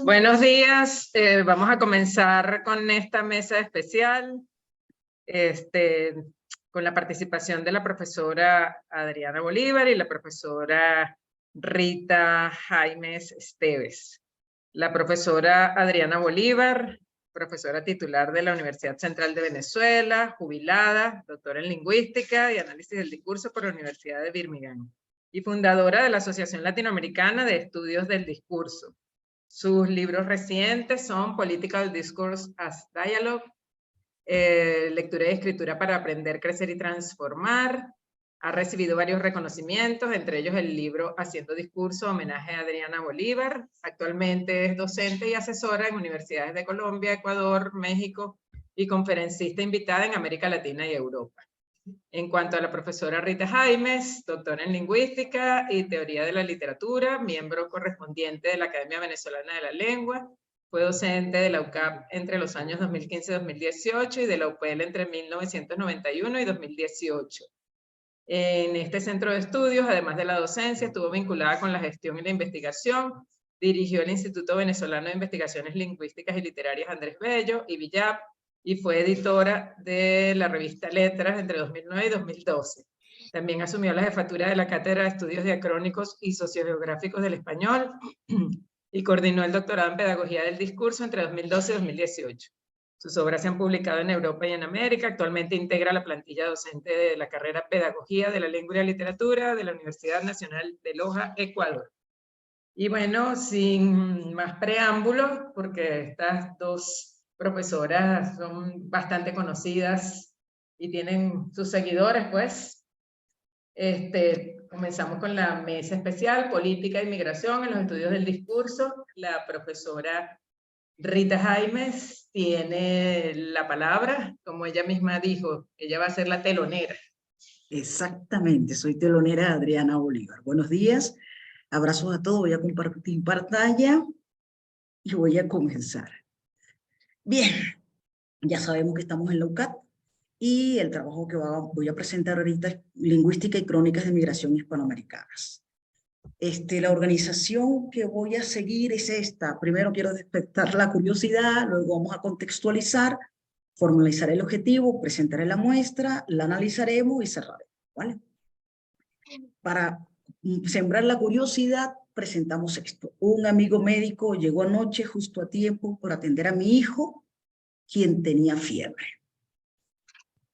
Buenos días, vamos a comenzar con esta mesa especial, con la participación de la profesora Adriana Bolívar y la profesora Rita Jaimes Esteves. La profesora Adriana Bolívar, profesora titular de la Universidad Central de Venezuela, jubilada, doctora en Lingüística y Análisis del Discurso por la Universidad de Birmingham, y fundadora de la Asociación Latinoamericana de Estudios del Discurso. Sus libros recientes son Political Discourse as Dialogue, Lectura y Escritura para Aprender, Crecer y Transformar. Ha recibido varios reconocimientos, entre ellos el libro Haciendo Discurso, homenaje a Adriana Bolívar. Actualmente es docente y asesora en universidades de Colombia, Ecuador, México y conferencista invitada en América Latina y Europa. En cuanto a la profesora Rita Jaimes, doctora en Lingüística y Teoría de la Literatura, miembro correspondiente de la Academia Venezolana de la Lengua, fue docente de la UCAP entre los años 2015 y 2018 y de la UPL entre 1991 y 2018. En este centro de estudios, además de la docencia, estuvo vinculada con la gestión y la investigación, dirigió el Instituto Venezolano de Investigaciones Lingüísticas y Literarias Andrés Bello y VILLAP, y fue editora de la revista Letras entre 2009 y 2012. También asumió la jefatura de la Cátedra de Estudios Diacrónicos y Sociogeográficos del Español y coordinó el doctorado en Pedagogía del Discurso entre 2012 y 2018. Sus obras se han publicado en Europa y en América. Actualmente integra la plantilla docente de la carrera Pedagogía de la Lengua y la Literatura de la Universidad Nacional de Loja, Ecuador. Y bueno, sin más preámbulos, porque estas dos profesoras son bastante conocidas y tienen sus seguidores, pues, comenzamos con la mesa especial, Política e Inmigración en los Estudios del Discurso. La profesora Rita Jaimes tiene la palabra, como ella misma dijo, ella va a ser la telonera. Exactamente, soy telonera Adriana Bolívar. Buenos días, abrazos a todos, voy a compartir pantalla y voy a comenzar. Bien, ya sabemos que estamos en la UCAP y el trabajo que voy a presentar ahorita es Lingüística y Crónicas de Migración Hispanoamericanas. La organización que voy a seguir es esta. Primero quiero despertar la curiosidad, luego vamos a contextualizar, formalizar el objetivo, presentaré la muestra, la analizaremos y cerraremos, ¿vale? Para sembrar la curiosidad, presentamos esto. Un amigo médico llegó anoche justo a tiempo por atender a mi hijo, quien tenía fiebre.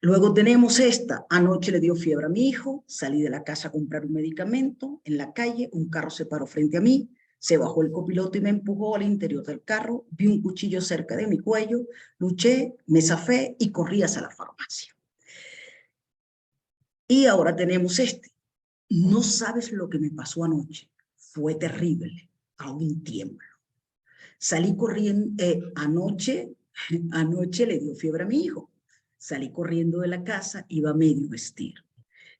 Luego tenemos esta, anoche le dio fiebre a mi hijo, salí de la casa a comprar un medicamento, en la calle un carro se paró frente a mí, se bajó el copiloto y me empujó al interior del carro, vi un cuchillo cerca de mi cuello, luché, me zafé y corrí hacia la farmacia. Y ahora tenemos no sabes lo que me pasó anoche, fue terrible, aún tiemblo. Salí corriendo, anoche le dio fiebre a mi hijo. Salí corriendo de la casa, iba a medio vestir.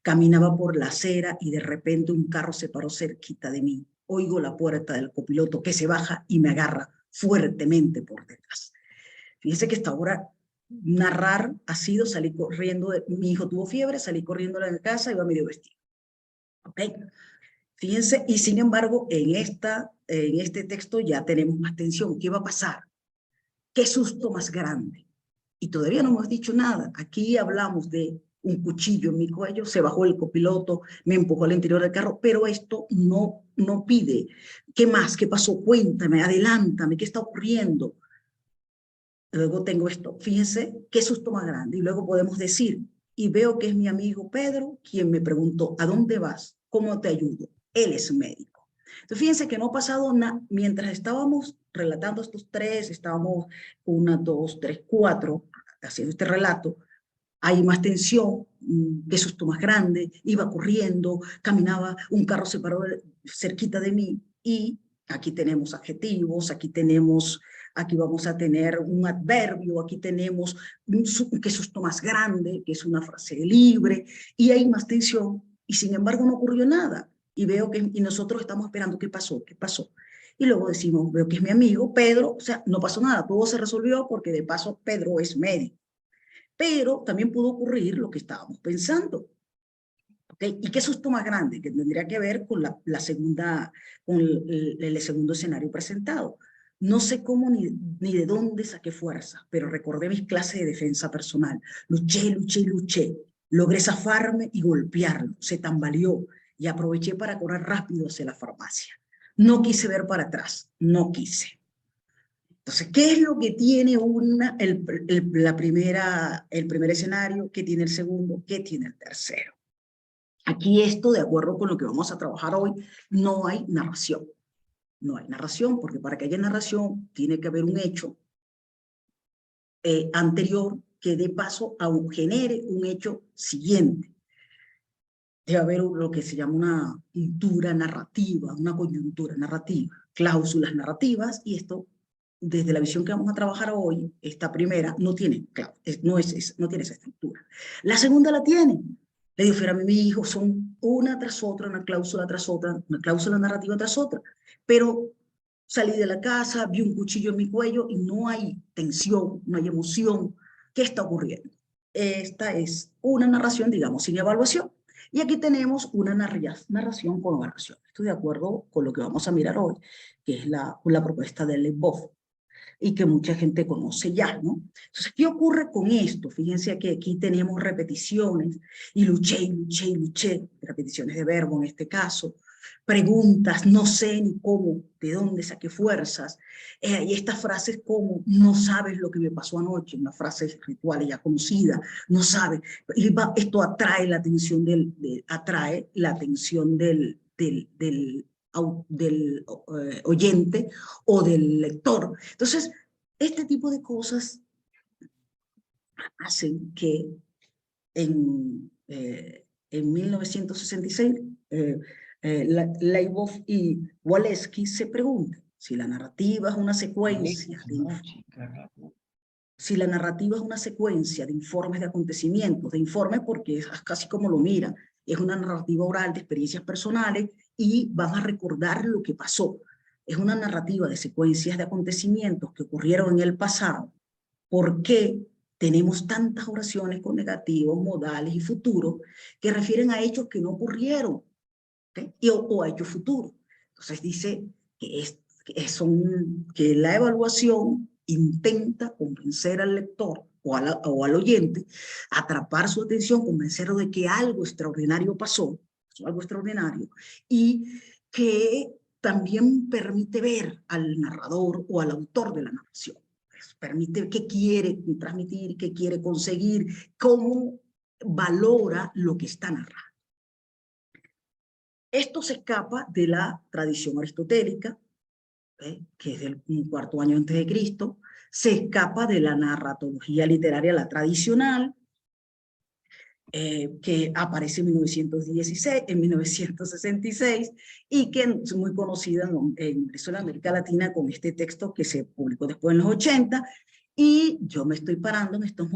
Caminaba por la acera y de repente un carro se paró cerquita de mí. Oigo la puerta del copiloto que se baja y me agarra fuertemente por detrás. Fíjense que hasta ahora narrar ha sido salir corriendo, mi hijo tuvo fiebre, salí corriendo de la casa, iba a medio vestir. ¿Ok? Fíjense, y sin embargo, en este texto ya tenemos más tensión. ¿Qué va a pasar? ¿Qué susto más grande? Y todavía no hemos dicho nada. Aquí hablamos de un cuchillo en mi cuello, se bajó el copiloto, me empujó al interior del carro, pero esto no pide. ¿Qué más? ¿Qué pasó? Cuéntame, adelántame, ¿qué está ocurriendo? Luego tengo esto, fíjense, qué susto más grande. Y luego podemos decir, y veo que es mi amigo Pedro, quien me preguntó, ¿a dónde vas? ¿Cómo te ayudo? Él es médico. Entonces, fíjense que no ha pasado nada. Mientras estábamos relatando estos tres, estábamos 1, 2, 3, 4, haciendo este relato, hay más tensión, qué susto más grande, iba corriendo, caminaba, un carro se paró cerquita de mí, y aquí tenemos adjetivos, aquí vamos a tener un adverbio, aquí tenemos qué susto más grande, que es una frase libre, y hay más tensión, y sin embargo no ocurrió nada. Y veo que nosotros estamos esperando qué pasó. Y luego decimos, veo que es mi amigo Pedro, o sea, no pasó nada, todo se resolvió porque de paso Pedro es médico. Pero también pudo ocurrir lo que estábamos pensando. ¿Okay? ¿Y qué susto más grande? Que tendría que ver con con el segundo escenario presentado. No sé cómo ni de dónde saqué fuerza, pero recordé mis clases de defensa personal. Luché, luché, luché. Logré zafarme y golpearlo. Se tambaleó y aproveché para correr rápido hacia la farmacia. No quise ver para atrás, no quise. Entonces, ¿qué es lo que tiene el primer escenario? ¿Qué tiene el segundo? ¿Qué tiene el tercero? Aquí esto, de acuerdo con lo que vamos a trabajar hoy, no hay narración. No hay narración, porque para que haya narración tiene que haber un hecho anterior que dé paso genere un hecho siguiente. Debe haber lo que se llama una cultura narrativa, una coyuntura narrativa, cláusulas narrativas, y esto, desde la visión que vamos a trabajar hoy, esta primera no tiene, no tiene esa estructura. La segunda la tiene. Le dio fiera a mi hijo, son una tras otra, una cláusula tras otra, una cláusula narrativa tras otra. Pero salí de la casa, vi un cuchillo en mi cuello y no hay tensión, no hay emoción. ¿Qué está ocurriendo? Esta es una narración, digamos, sin evaluación. Y aquí tenemos una narración con evaluación. Estoy de acuerdo con lo que vamos a mirar hoy, que es la propuesta de Leibov, y que mucha gente conoce ya, ¿no? Entonces, ¿qué ocurre con esto? Fíjense que aquí tenemos repeticiones, y luché, y luché, y luché, repeticiones de verbo en este caso, preguntas, no sé ni cómo, de dónde saqué fuerzas, y estas frases como, no sabes lo que me pasó anoche, una frase ritual ya conocida, no sabes, y esto atrae la atención del oyente o del lector. Entonces, este tipo de cosas hacen que en 1966 Leibov y Walewski se pregunten si la narrativa es una secuencia de informes de acontecimientos, de informes porque es casi como lo mira, es una narrativa oral de experiencias personales y van a recordar lo que pasó. Es una narrativa de secuencias de acontecimientos que ocurrieron en el pasado. ¿Por qué tenemos tantas oraciones con negativos, modales y futuros que refieren a hechos que no ocurrieron? ¿Okay? O a hechos futuros. Entonces dice que la evaluación intenta convencer al lector o al oyente, atrapar su atención, convencerlo de que algo extraordinario pasó, algo extraordinario, y que también permite ver al narrador o al autor de la narración. Pues permite qué quiere transmitir, qué quiere conseguir, cómo valora lo que está narrando. Esto se escapa de la tradición aristotélica, que es del cuarto año antes de Cristo, se escapa de la narratología literaria, la tradicional, que aparece en 1966, y que es muy conocida en América Latina con este texto que se publicó después en los 80, y yo me estoy parando en estos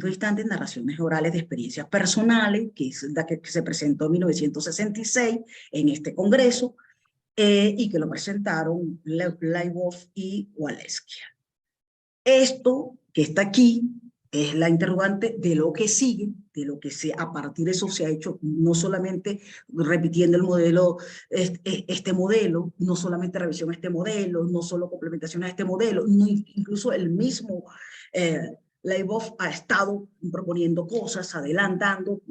instantes narraciones orales de experiencias personales, que es la que se presentó en 1966 en este congreso, y que lo presentaron Leibov y Walewski. Esto que está aquí es la interrogante de lo que sigue, de lo que a partir de eso se ha hecho, no solamente repitiendo el modelo, este modelo, no solamente revisión a este modelo, no solo complementación a este modelo, no, incluso el mismo Leibov ha estado proponiendo cosas, adelantando,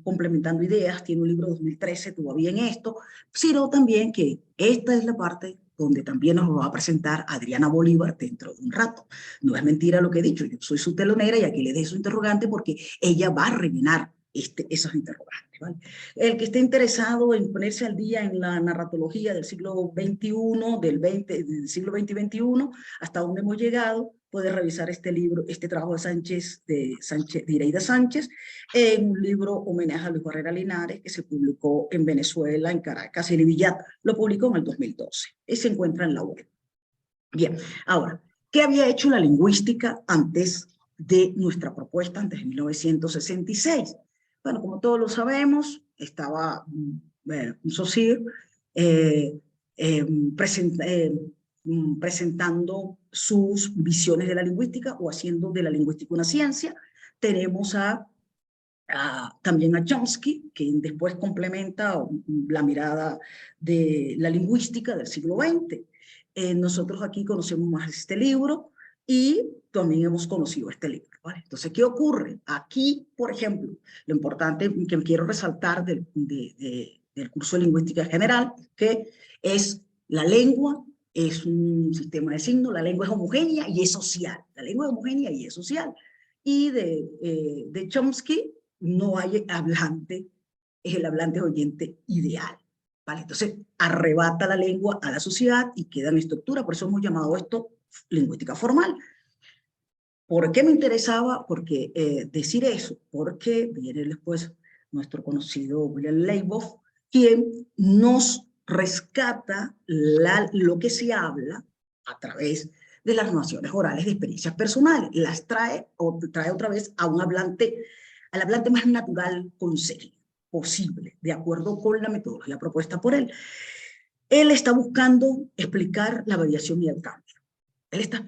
complementando ideas, tiene un libro de 2013 todavía en esto, sino también que esta es la parte donde también nos va a presentar Adriana Bolívar dentro de un rato. No es mentira lo que he dicho, yo soy su telonera y aquí le dejo su interrogante porque ella va a rellenar esos interrogantes. ¿Vale? El que esté interesado en ponerse al día en la narratología del siglo XXI, del siglo XX y XXI, hasta donde hemos llegado, puede revisar este libro, este trabajo de Iraida Sánchez, en un libro homenaje a Luis Barrera Linares, que se publicó en Venezuela, en Caracas, y Villat lo publicó en el 2012, y se encuentra en la web. Bien, ahora, ¿qué había hecho la lingüística antes de nuestra propuesta, antes de 1966? Bueno, como todos lo sabemos, estaba Saussure presentando sus visiones de la lingüística o haciendo de la lingüística una ciencia. Tenemos a también a Chomsky, que después complementa la mirada de la lingüística del siglo XX. Nosotros aquí conocemos más este libro y también hemos conocido este libro, ¿vale? Entonces, ¿qué ocurre? Aquí, por ejemplo, lo importante que quiero resaltar del curso de lingüística general, que es la lengua, es un sistema de signos, la lengua es homogénea y es social. La lengua es homogénea y es social. Y de Chomsky, no hay hablante, es el hablante oyente ideal, ¿vale? Entonces, arrebata la lengua a la sociedad y queda en estructura, por eso hemos llamado esto lingüística formal. ¿Por qué me interesaba? Porque decir eso, porque viene después nuestro conocido William Leiboff, quien nos rescata lo que se habla a través de las narraciones orales de experiencias personales, las trae otra vez a un hablante, al hablante más natural posible, de acuerdo con la metodología propuesta por él. Él está buscando explicar la variación y el cambio. Él está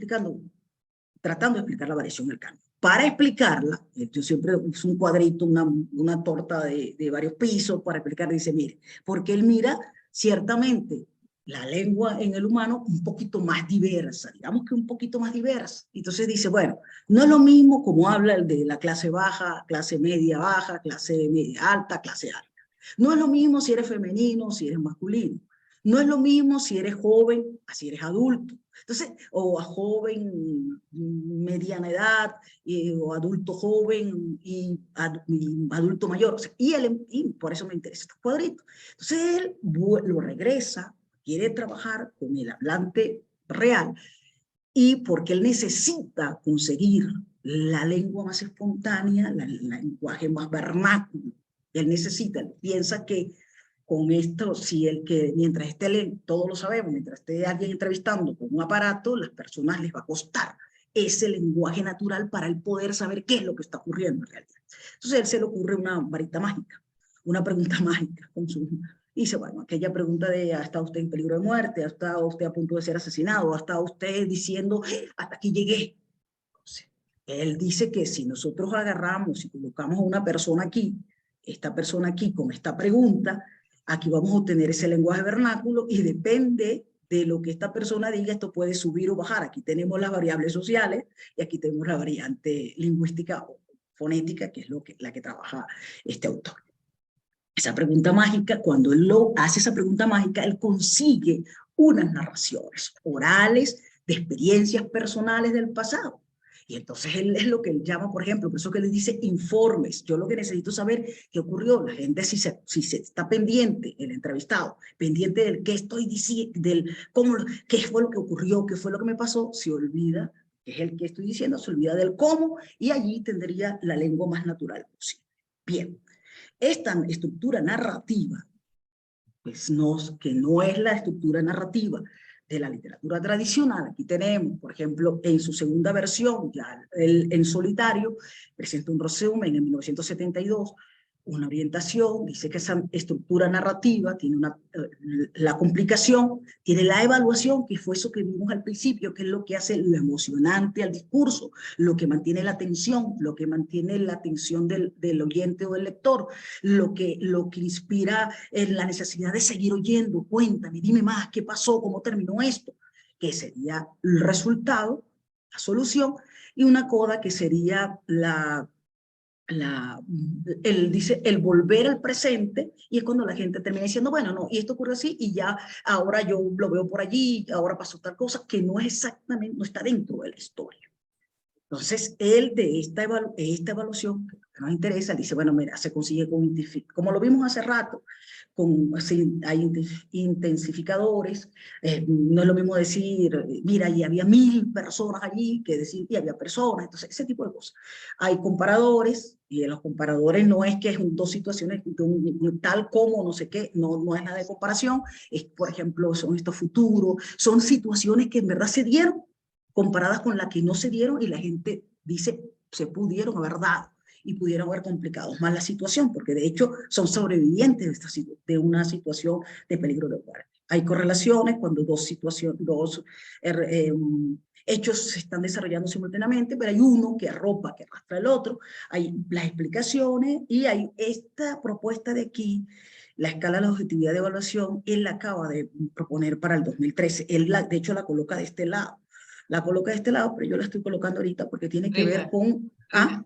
tratando de explicar la variación y el cambio. Para explicarla, yo siempre uso un cuadrito, una torta de varios pisos para explicar, dice, mire, porque él mira ciertamente la lengua en el humano un poquito más diversa, digamos que un poquito más diversa. Entonces dice, bueno, no es lo mismo como habla el de la clase baja, clase media baja, clase media alta, clase alta. No es lo mismo si eres femenino, si eres masculino. No es lo mismo si eres joven, si eres adulto. Entonces, o a joven, mediana edad, o adulto joven y adulto mayor. O sea, y por eso me interesa este cuadrito. Entonces, él lo regresa, quiere trabajar con el hablante real, y porque él necesita conseguir la lengua más espontánea, el lenguaje más vernáculo. Él piensa que con esto, si el que mientras esté, todos lo sabemos, mientras esté alguien entrevistando con un aparato, las personas les va a costar ese lenguaje natural para el poder saber qué es lo que está ocurriendo en realidad. Entonces a él se le ocurre una varita mágica, una pregunta mágica. Y dice, bueno, aquella pregunta de ¿ha estado usted en peligro de muerte? ¿Ha estado usted a punto de ser asesinado? ¿Ha estado usted diciendo hasta aquí llegué? Entonces, él dice que si nosotros agarramos y colocamos a una persona aquí, esta persona aquí con esta pregunta, aquí vamos a obtener ese lenguaje vernáculo y depende de lo que esta persona diga, esto puede subir o bajar. Aquí tenemos las variables sociales y aquí tenemos la variante lingüística o fonética, que es la que trabaja este autor. Esa pregunta mágica, cuando él hace esa pregunta mágica, él consigue unas narraciones orales de experiencias personales del pasado. Y entonces él es lo que él llama, por ejemplo, por eso que le dice informes. Yo lo que necesito saber qué ocurrió. La gente si se está pendiente, el entrevistado, pendiente del qué estoy diciendo, qué fue lo que ocurrió, qué fue lo que me pasó, se olvida, que es el que estoy diciendo, se olvida del cómo, y allí tendría la lengua más natural posible. Bien, esta estructura narrativa, pues que no es la estructura narrativa de la literatura tradicional. Aquí tenemos, por ejemplo, en su segunda versión, ya en solitario, presenta un resumen en 1972, una orientación, dice que esa estructura narrativa tiene la complicación, tiene la evaluación, que fue eso que vimos al principio, que es lo que hace lo emocionante al discurso, lo que mantiene la atención, lo que mantiene la atención del oyente o del lector, lo que inspira en la necesidad de seguir oyendo, cuéntame, dime más, ¿qué pasó? ¿Cómo terminó esto? Que sería el resultado, la solución, y una coda que sería él dice el volver al presente, y es cuando la gente termina diciendo, bueno, no, y esto ocurre así, y ya ahora yo lo veo por allí, ahora pasó tal cosa, que no es exactamente, no está dentro de la historia. Entonces, él de esta evaluación, que nos interesa, dice, bueno, mira, se consigue como lo vimos hace rato, hay intensificadores, no es lo mismo decir, mira, y había 1000 personas allí, que decir, y había personas, entonces, ese tipo de cosas. Hay comparadores, y en los comparadores no es que es dos situaciones, tal como no sé qué, no es nada de comparación, es, por ejemplo, son estos futuros, son situaciones que en verdad se dieron, comparadas con las que no se dieron, y la gente dice, se pudieron haber dado y pudieron haber complicado más la situación, porque de hecho son sobrevivientes de una situación de peligro de muerte. Hay correlaciones cuando hechos se están desarrollando simultáneamente, pero hay uno que arropa, que arrastra el otro. Hay las explicaciones y hay esta propuesta de aquí, la escala de la objetividad de evaluación, él la acaba de proponer para el 2013. De hecho, la coloca de este lado. La coloca de este lado, pero yo la estoy colocando ahorita porque tiene que ver con... ¿Ah?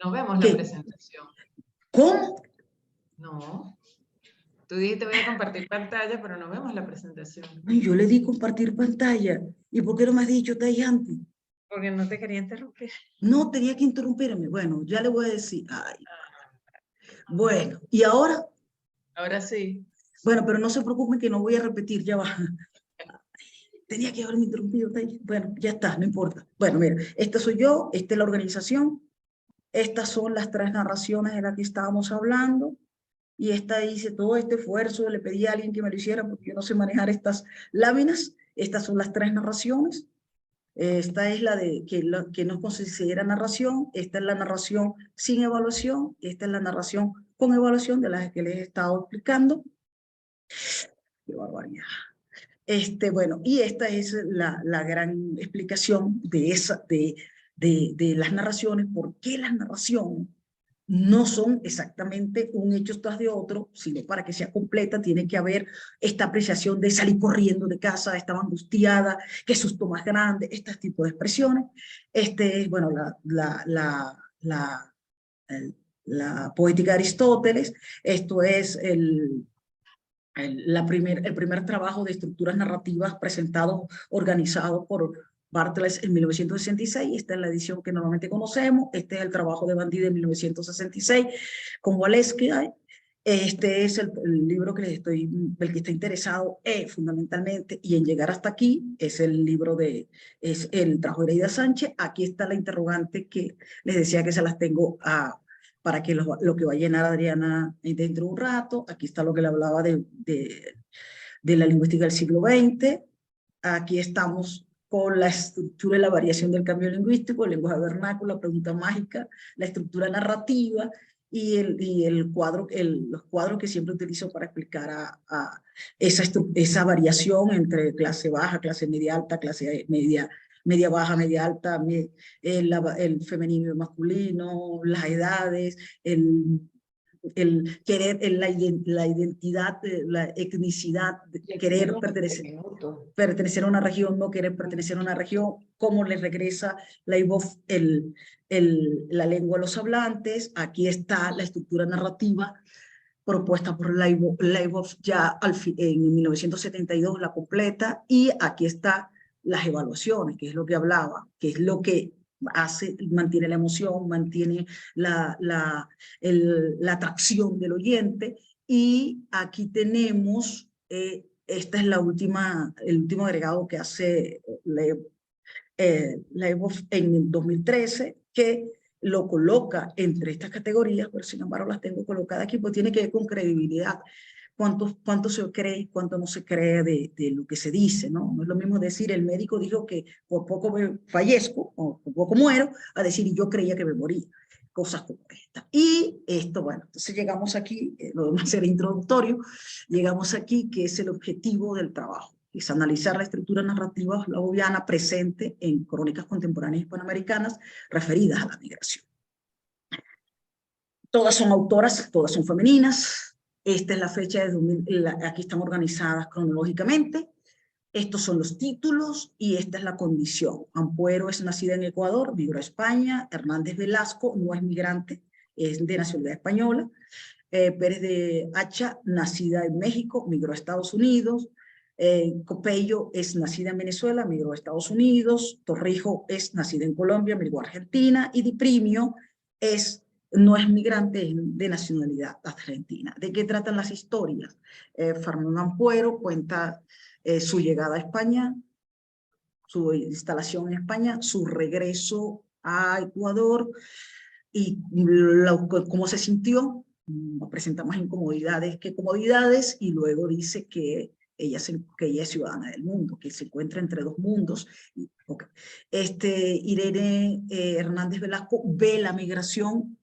No vemos la ¿Qué? presentación. ¿Cómo? No. Tú dijiste voy a compartir pantalla, pero no vemos la presentación. Ay, yo le di compartir pantalla. ¿Y por qué no me has dicho antes? Porque no te quería interrumpir. No, tenía que interrumpirme. Bueno, ya le voy a decir. Ay. Bueno, ¿y ahora? Ahora sí. Bueno, pero no se preocupen que no voy a repetir, ya va. Tenía que haberme interrumpido. Bueno, ya está, no importa. Bueno, mira, esta soy yo, esta es la organización. Estas son las 3 narraciones de las que estábamos hablando. Y esta dice, todo este esfuerzo, le pedí a alguien que me lo hiciera porque yo no sé manejar estas láminas. Estas son las 3 narraciones. Esta es la de que no considera narración. Esta es la narración sin evaluación. Esta es la narración con evaluación de las que les he estado explicando. Qué barbaridad. Bueno, y esta es la gran explicación de las narraciones. ¿Por qué las narraciones no son exactamente un hecho tras de otro, sino para que sea completa tiene que haber esta apreciación de salir corriendo de casa, estaba angustiada, qué susto más grande, este tipo de expresiones. Bueno, la poética de Aristóteles. Esto es el primer trabajo de estructuras narrativas presentado, organizado por Bartels en 1966. Esta es la edición que normalmente conocemos. Este es el trabajo de Bandí de 1966 con Waleski. Este es el libro que el que está interesado fundamentalmente y en llegar hasta aquí es el libro es el trabajo de Iraida Sánchez. Aquí está la interrogante que les decía que se las tengo para que lo que va a llenar Adriana dentro de un rato. Aquí está lo que le hablaba de la lingüística del siglo XX. Aquí estamos con la estructura y la variación del cambio lingüístico, el lenguaje vernáculo, la pregunta mágica, la estructura narrativa y los cuadros que siempre utilizo para explicar esa variación entre clase baja, clase media alta, clase media baja, media alta, el femenino y el masculino, las edades, el querer, la identidad, la etnicidad, querer pertenecer a una región, no querer pertenecer a una región, cómo le regresa la IVOF la lengua a los hablantes. Aquí está la estructura narrativa propuesta por la IVOF ya en 1972, la completa, y aquí está las evaluaciones, que es lo que hablaba, que es lo que mantiene la emoción, mantiene la atracción del oyente. Y aquí tenemos, esta es el último agregado que hace la EVOF en 2013, que lo coloca entre estas categorías, pero sin embargo las tengo colocadas aquí, pues tiene que ver con credibilidad. Cuánto se cree, cuánto no se cree de lo que se dice, ¿no? No es lo mismo decir, el médico dijo que por poco me fallezco, o por poco muero, a decir, y yo creía que me moría. Cosas como esta. Y esto, bueno, entonces llegamos aquí, lo demás era introductorio, llegamos aquí, que es el objetivo del trabajo, es analizar la estructura narrativa slaviana presente en crónicas contemporáneas hispanoamericanas referidas a la migración. Todas son autoras, todas son femeninas. Esta es la fecha de 2000, aquí están organizadas cronológicamente. Estos son los títulos y esta es la condición. Ampuero es nacida en Ecuador, migró a España. Hernández Velasco no es migrante, es de nacionalidad española. Pérez de Hacha, nacida en México, migró a Estados Unidos. Copello es nacida en Venezuela, migró a Estados Unidos. Torrijo es nacida en Colombia, migró a Argentina. Y Di Primio no es migrante, es de nacionalidad argentina. ¿De qué tratan las historias? Fernando Ampuero cuenta su llegada a España, su instalación en España, su regreso a Ecuador y cómo se sintió. Presenta más incomodidades que comodidades y luego dice que ella es ciudadana del mundo, que se encuentra entre dos mundos. Okay. Irene Hernández Velasco ve la migración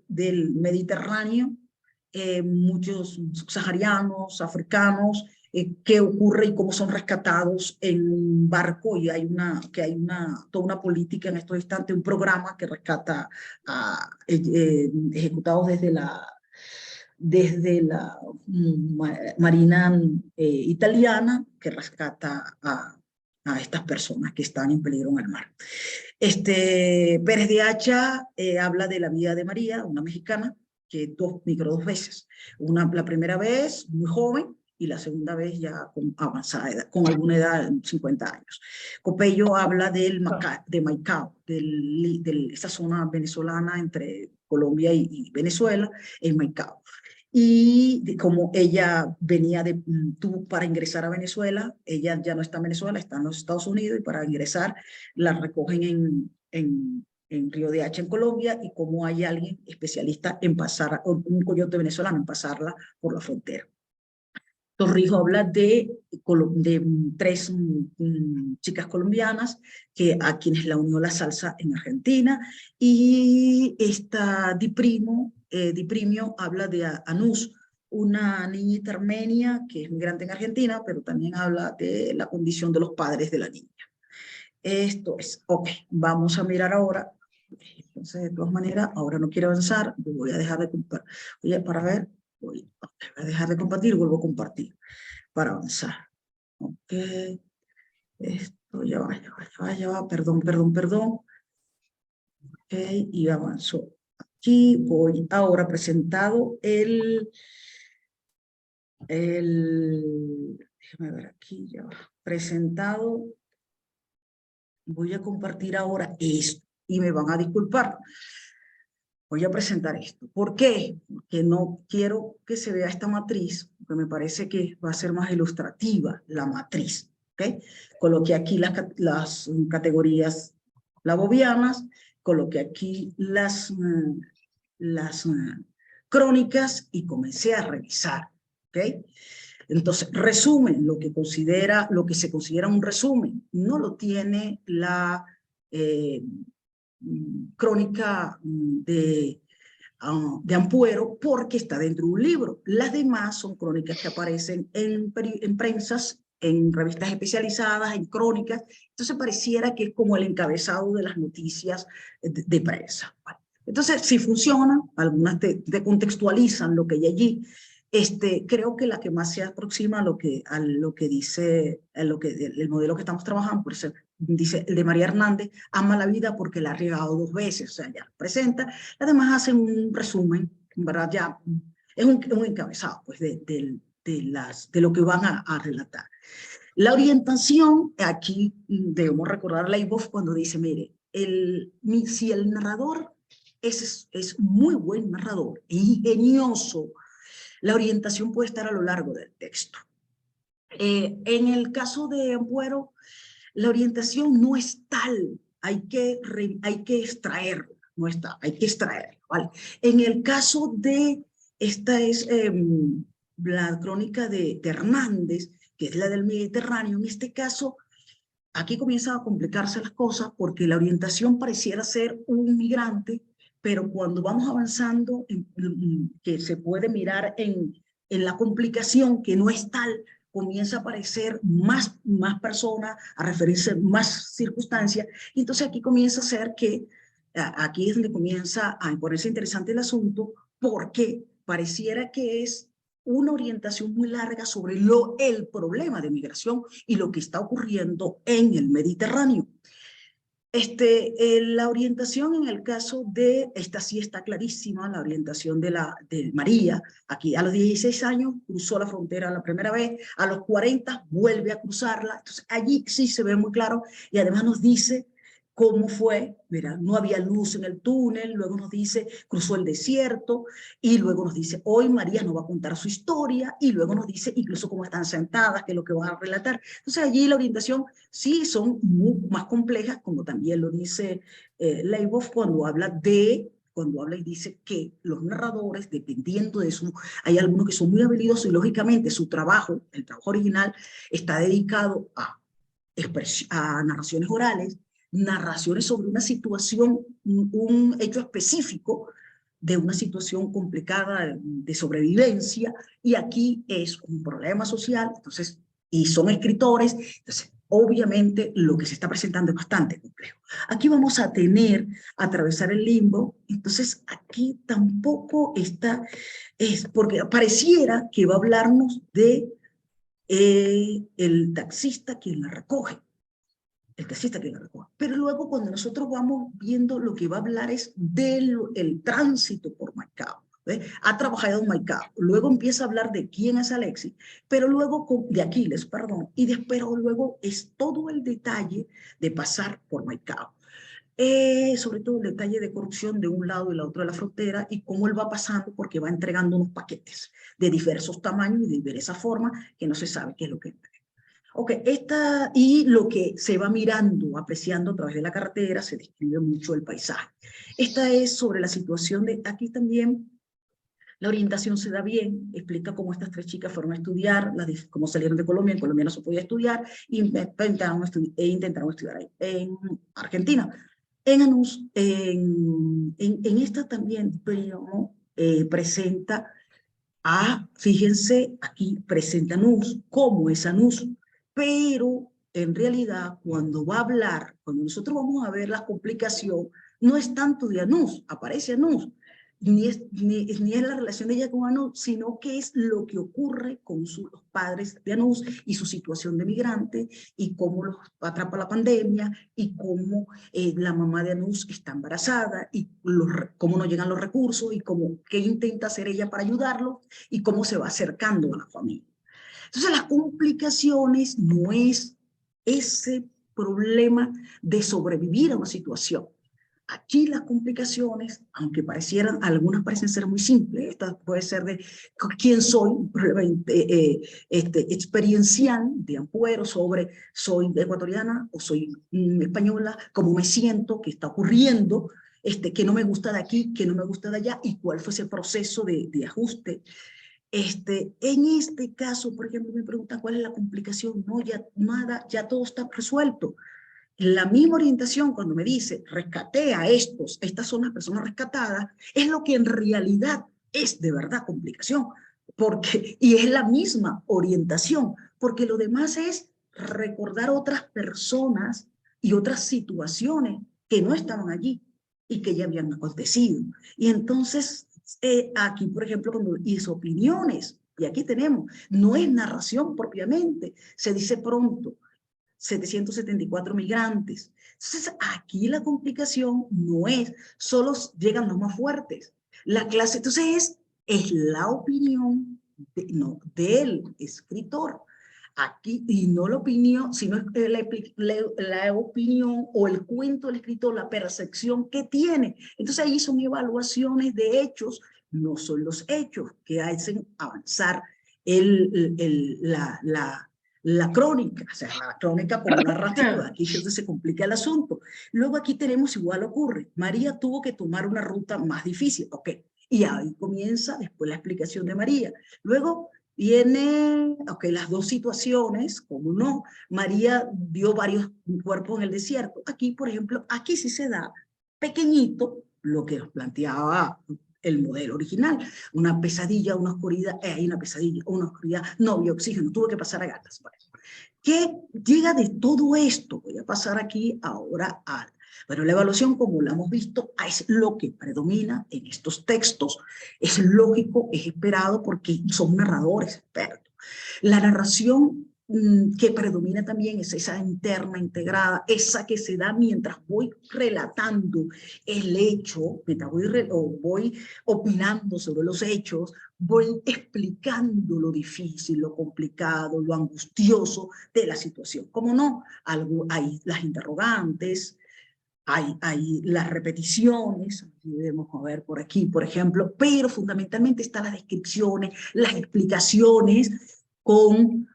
del Mediterráneo, muchos subsaharianos, africanos, qué ocurre y cómo son rescatados en un barco, y hay toda una política en estos instantes, un programa que rescata a ejecutados desde la Marina italiana, que rescata a estas personas que están en peligro en el mar. Pérez de Hacha habla de la vida de María, una mexicana, que migró dos veces. La primera vez muy joven, y la segunda vez ya con avanzada edad, con alguna edad, 50 años. Copello habla de Maicao, esta zona venezolana entre Colombia y Venezuela, en Maicao. Y como ella tuvo para ingresar a Venezuela, ella ya no está en Venezuela, está en los Estados Unidos, y para ingresar la recogen en Río de Hacha, en Colombia, y como hay alguien especialista en pasar, un coyote venezolano, en pasarla por la frontera. Torrijos habla de tres chicas colombianas a quienes la unió la salsa en Argentina, y Diprimio habla de Anús, una niñita armenia que es migrante en Argentina, pero también habla de la condición de los padres de la niña. Esto es, ok, vamos a mirar ahora. Entonces, de todas maneras, ahora no quiero avanzar, voy a dejar de compartir. Oye, para ver, voy a dejar de compartir, vuelvo a compartir para avanzar. Ok, esto ya va, perdón. Ok, y avanzo. Aquí voy ahora presentado déjame ver aquí, ya va. Presentado, voy a compartir ahora esto, y me van a disculpar. Voy a presentar esto. ¿Por qué? Porque no quiero que se vea esta matriz, porque me parece que va a ser más ilustrativa la matriz. ¿Okay? Coloqué aquí las categorías lavovianas, coloqué aquí las crónicas, y comencé a revisar. ¿Okay? Entonces, resumen, lo que se considera un resumen, no lo tiene la crónica de Ampuero, porque está dentro de un libro. Las demás son crónicas que aparecen en prensas, en revistas especializadas, en crónicas. Entonces pareciera que es como el encabezado de las noticias de prensa. Entonces, si funciona, algunas te contextualizan lo que hay allí. Creo que la que más se aproxima a lo que dice, el modelo que estamos trabajando, por eso dice el de María Hernández, ama la vida porque la ha regado dos veces, o sea, ya presenta. Además hacen un resumen, ¿verdad? Ya es un encabezado, pues, de lo que van a relatar. La orientación, aquí debemos recordar a Leibov cuando dice, mire, si el narrador es muy buen narrador, e ingenioso, la orientación puede estar a lo largo del texto. En el caso de Ampuero, la orientación no es tal, hay que extraerla, no está, hay que extraerla, ¿vale? En el caso de, esta es la crónica de Hernández, que es la del Mediterráneo, en este caso, aquí comienzan a complicarse las cosas, porque la orientación pareciera ser un migrante, pero cuando vamos avanzando, que se puede mirar en la complicación, que no es tal, comienza a aparecer más personas, a referirse más circunstancias, y entonces aquí comienza a ser que, aquí es donde comienza a ponerse interesante el asunto, porque pareciera que es una orientación muy larga sobre el problema de migración y lo que está ocurriendo en el Mediterráneo. La orientación en el caso de, esta sí está clarísima, la orientación de María. Aquí a los 16 años cruzó la frontera la primera vez, a los 40 vuelve a cruzarla. Entonces allí sí se ve muy claro, y además nos dice cómo fue, mira, no había luz en el túnel, luego nos dice, cruzó el desierto, y luego nos dice, hoy María nos va a contar su historia, y luego nos dice incluso cómo están sentadas, qué es lo que van a relatar. Entonces allí la orientación sí son más complejas, como también lo dice Leibov cuando habla y dice que los narradores, dependiendo de hay algunos que son muy habilidosos, y lógicamente su trabajo, el trabajo original, está dedicado a narraciones orales, narraciones sobre una situación, un hecho específico, de una situación complicada de sobrevivencia, y aquí es un problema social, entonces, y son escritores, entonces, obviamente lo que se está presentando es bastante complejo. Aquí vamos a atravesar el limbo, entonces aquí tampoco está, porque pareciera que va a hablarnos de el taxista quien la recoge, el taxista que la recoge. Pero luego cuando nosotros vamos viendo, lo que va a hablar es del el tránsito por Maicao. Ha trabajado en Maicao, luego empieza a hablar de quién es Alexis, pero luego de Aquiles, perdón, y después luego es todo el detalle de pasar por Maicao. Sobre todo el detalle de corrupción de un lado y el otro de la frontera, y cómo él va pasando porque va entregando unos paquetes de diversos tamaños y de diversas formas que no se sabe qué es lo que entrega. Ok, y lo que se va mirando, apreciando a través de la carretera, se describe mucho el paisaje. Esta es sobre la situación de, aquí también la orientación se da bien, explica cómo estas tres chicas fueron a estudiar, cómo salieron de Colombia, en Colombia no se podía estudiar, e intentaron estudiar en Argentina. En ANUS, en esta también, presenta fíjense, aquí presenta ANUS, cómo es ANUS, pero en realidad cuando va a hablar, cuando nosotros vamos a ver la complicación, no es tanto de ANUS, aparece ANUS, ni es la relación de ella con ANUS, sino que es lo que ocurre con los padres de ANUS y su situación de migrante, y cómo los atrapa la pandemia, y cómo la mamá de ANUS está embarazada, y cómo no llegan los recursos, y qué intenta hacer ella para ayudarlo, y cómo se va acercando a la familia. Entonces, las complicaciones no es ese problema de sobrevivir a una situación. Aquí las complicaciones, aunque algunas parecen ser muy simples, esta puede ser de quién soy, un problema experiencial de Ampuero sobre soy ecuatoriana o soy española, cómo me siento, qué está ocurriendo, que no me gusta de aquí, que no me gusta de allá, y cuál fue ese proceso de ajuste. En este caso, por ejemplo, me preguntan cuál es la complicación. No, ya nada, ya todo está resuelto. La misma orientación cuando me dice rescaté a estas son las personas rescatadas, es lo que en realidad es de verdad complicación, y es la misma orientación, porque lo demás es recordar otras personas y otras situaciones que no estaban allí y que ya habían acontecido. Y entonces, aquí, por ejemplo, cuando hizo opiniones, y aquí tenemos, no es narración propiamente, se dice pronto, 774 migrantes. Entonces, aquí la complicación no es, solo llegan los más fuertes. La clase, entonces, es la opinión del escritor. Aquí, y no la opinión, sino la opinión o el cuento del escritor, la percepción que tiene. Entonces, ahí son evaluaciones de hechos, no son los hechos que hacen avanzar la crónica, o sea, la crónica como narrativa, aquí es donde se complica el asunto. Luego aquí tenemos, igual ocurre, María tuvo que tomar una ruta más difícil, ok, y ahí comienza después la explicación de María. Luego viene, ok, las dos situaciones, como no, María vio varios cuerpos en el desierto. Aquí, por ejemplo, aquí sí se da pequeñito lo que nos planteaba el modelo original, una pesadilla, una oscuridad, hay una pesadilla, una oscuridad, no había oxígeno, tuvo que pasar a gatas. ¿Qué llega de todo esto? Voy a pasar aquí ahora a, bueno, la evaluación, como la hemos visto, es lo que predomina en estos textos, es lógico, es esperado porque son narradores expertos. La narración que predomina también es esa interna, integrada, esa que se da mientras voy relatando el hecho, mientras voy opinando sobre los hechos, voy explicando lo difícil, lo complicado, lo angustioso de la situación. ¿Cómo no? Hay las interrogantes, hay las repeticiones, debemos ver por aquí, por ejemplo, pero fundamentalmente están las descripciones, las explicaciones con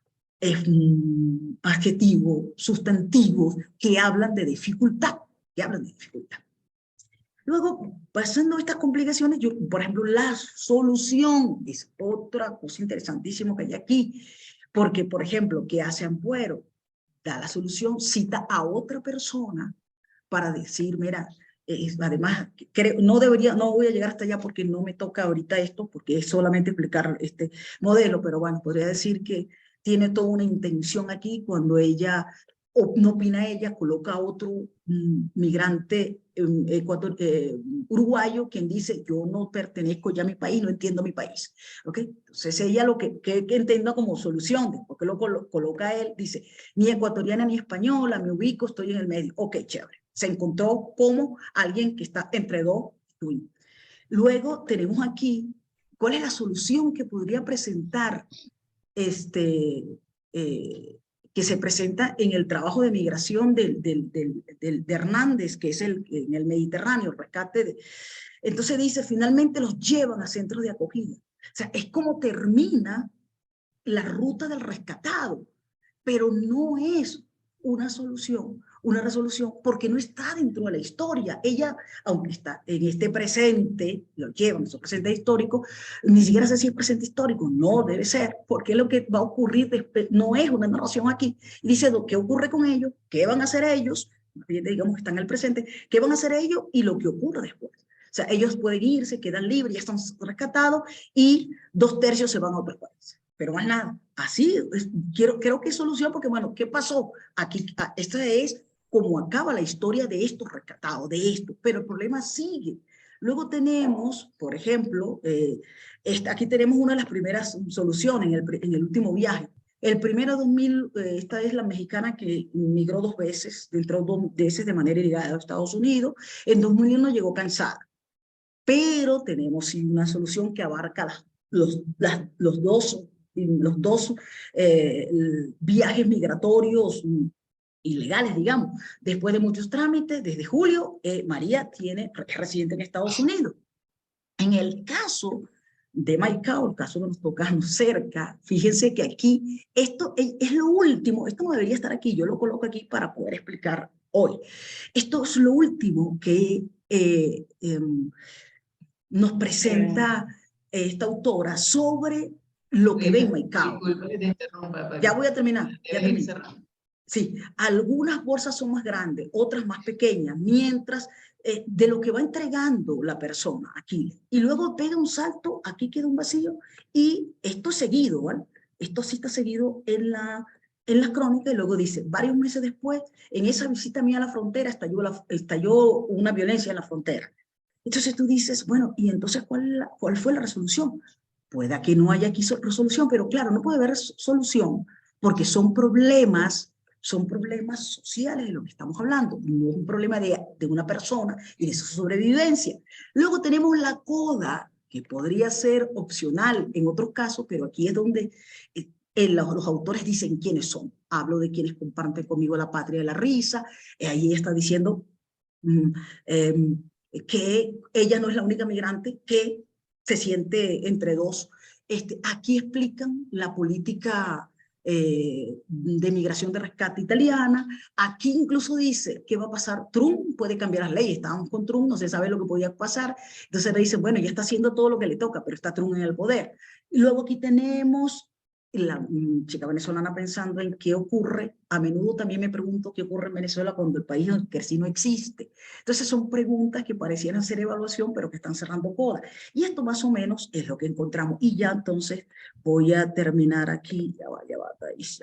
adjetivos, sustantivos que hablan de dificultad, Luego, pasando estas complicaciones, por ejemplo, la solución es otra cosa interesantísima que hay aquí, porque, por ejemplo, ¿qué hace Ampuero? Da la solución, cita a otra persona para decir, mira, además, creo, no voy a llegar hasta allá porque no me toca ahorita esto, porque es solamente explicar este modelo, pero bueno, podría decir que tiene toda una intención aquí cuando ella, o no opina ella, coloca a otro migrante uruguayo, quien dice, yo no pertenezco ya a mi país, no entiendo mi país. ¿Ok? Entonces ella lo que entienda como solución, porque lo coloca él, dice, ni ecuatoriana ni española, me ubico, estoy en el medio. Ok, chévere. Se encontró como alguien que está entre dos. Luego tenemos aquí, ¿cuál es la solución que podría presentar que se presenta en el trabajo de migración de Hernández, que es en el Mediterráneo, el rescate? Entonces dice, finalmente los llevan a centros de acogida. O sea, es como termina la ruta del rescatado, pero no es una solución, una resolución, porque no está dentro de la historia. Ella, aunque está en este presente, lo lleva en su presente histórico, ni siquiera sé si es presente histórico, no debe ser, porque lo que va a ocurrir después no es una narración aquí. Dice qué ocurre con ellos, qué van a hacer ellos, digamos que están en el presente, qué van a hacer ellos y lo que ocurre después. O sea, ellos pueden irse, quedan libres, ya están rescatados y 2/3 se van a otros países. Pero más nada, así, creo que es solución porque, bueno, ¿qué pasó? Aquí, esta es como acaba la historia de estos rescatados, de esto, pero el problema sigue. Luego tenemos, por ejemplo, aquí tenemos una de las primeras soluciones en el último viaje. El primero 2000, esta es la mexicana que migró 2 veces, entró 2 veces de manera ilegal a Estados Unidos. En 2001 llegó cansada. Pero tenemos sí una solución que abarca los dos viajes migratorios ilegales, digamos. Después de muchos trámites, desde julio, María es residente en Estados Unidos. En el caso de Maicao, el caso que nos tocamos cerca, fíjense que aquí, esto es lo último, esto no debería estar aquí, yo lo coloco aquí para poder explicar hoy. Esto es lo último que nos presenta esta autora sobre lo que ve en Maicao. Disculpa que te interrumpa, pero Ya voy a terminar. Ya debes ir termino. cerrando. Sí, algunas bolsas son más grandes, otras más pequeñas, mientras de lo que va entregando la persona aquí. Y luego pega un salto, aquí queda un vacío, y esto es seguido, ¿vale? Esto sí está seguido en las crónicas, y luego dice, varios meses después, en esa visita mía a la frontera, estalló una violencia en la frontera. Entonces tú dices, bueno, ¿y entonces cuál fue la resolución? Puede que no haya aquí resolución, pero claro, no puede haber solución porque son problemas sociales de lo que estamos hablando, no es un problema de una persona y de su sobrevivencia. Luego tenemos la coda, que podría ser opcional en otros casos, pero aquí es donde los autores dicen quiénes son. Hablo de quienes comparten conmigo la patria de la risa, ahí está diciendo que ella no es la única migrante que se siente entre dos. Aquí explican la política de migración de rescate italiana. Aquí incluso dice qué va a pasar. Trump puede cambiar las leyes. Estábamos con Trump, no se sabe lo que podía pasar. Entonces le dicen, bueno, ya está haciendo todo lo que le toca, pero está Trump en el poder. Y luego aquí tenemos la chica venezolana pensando en qué ocurre. A menudo también me pregunto qué ocurre en Venezuela cuando el país en el que sí no existe. Entonces son preguntas que parecieran ser evaluación, pero que están cerrando coda. Y esto más o menos es lo que encontramos. Y ya entonces voy a terminar aquí. Ya va, Thais,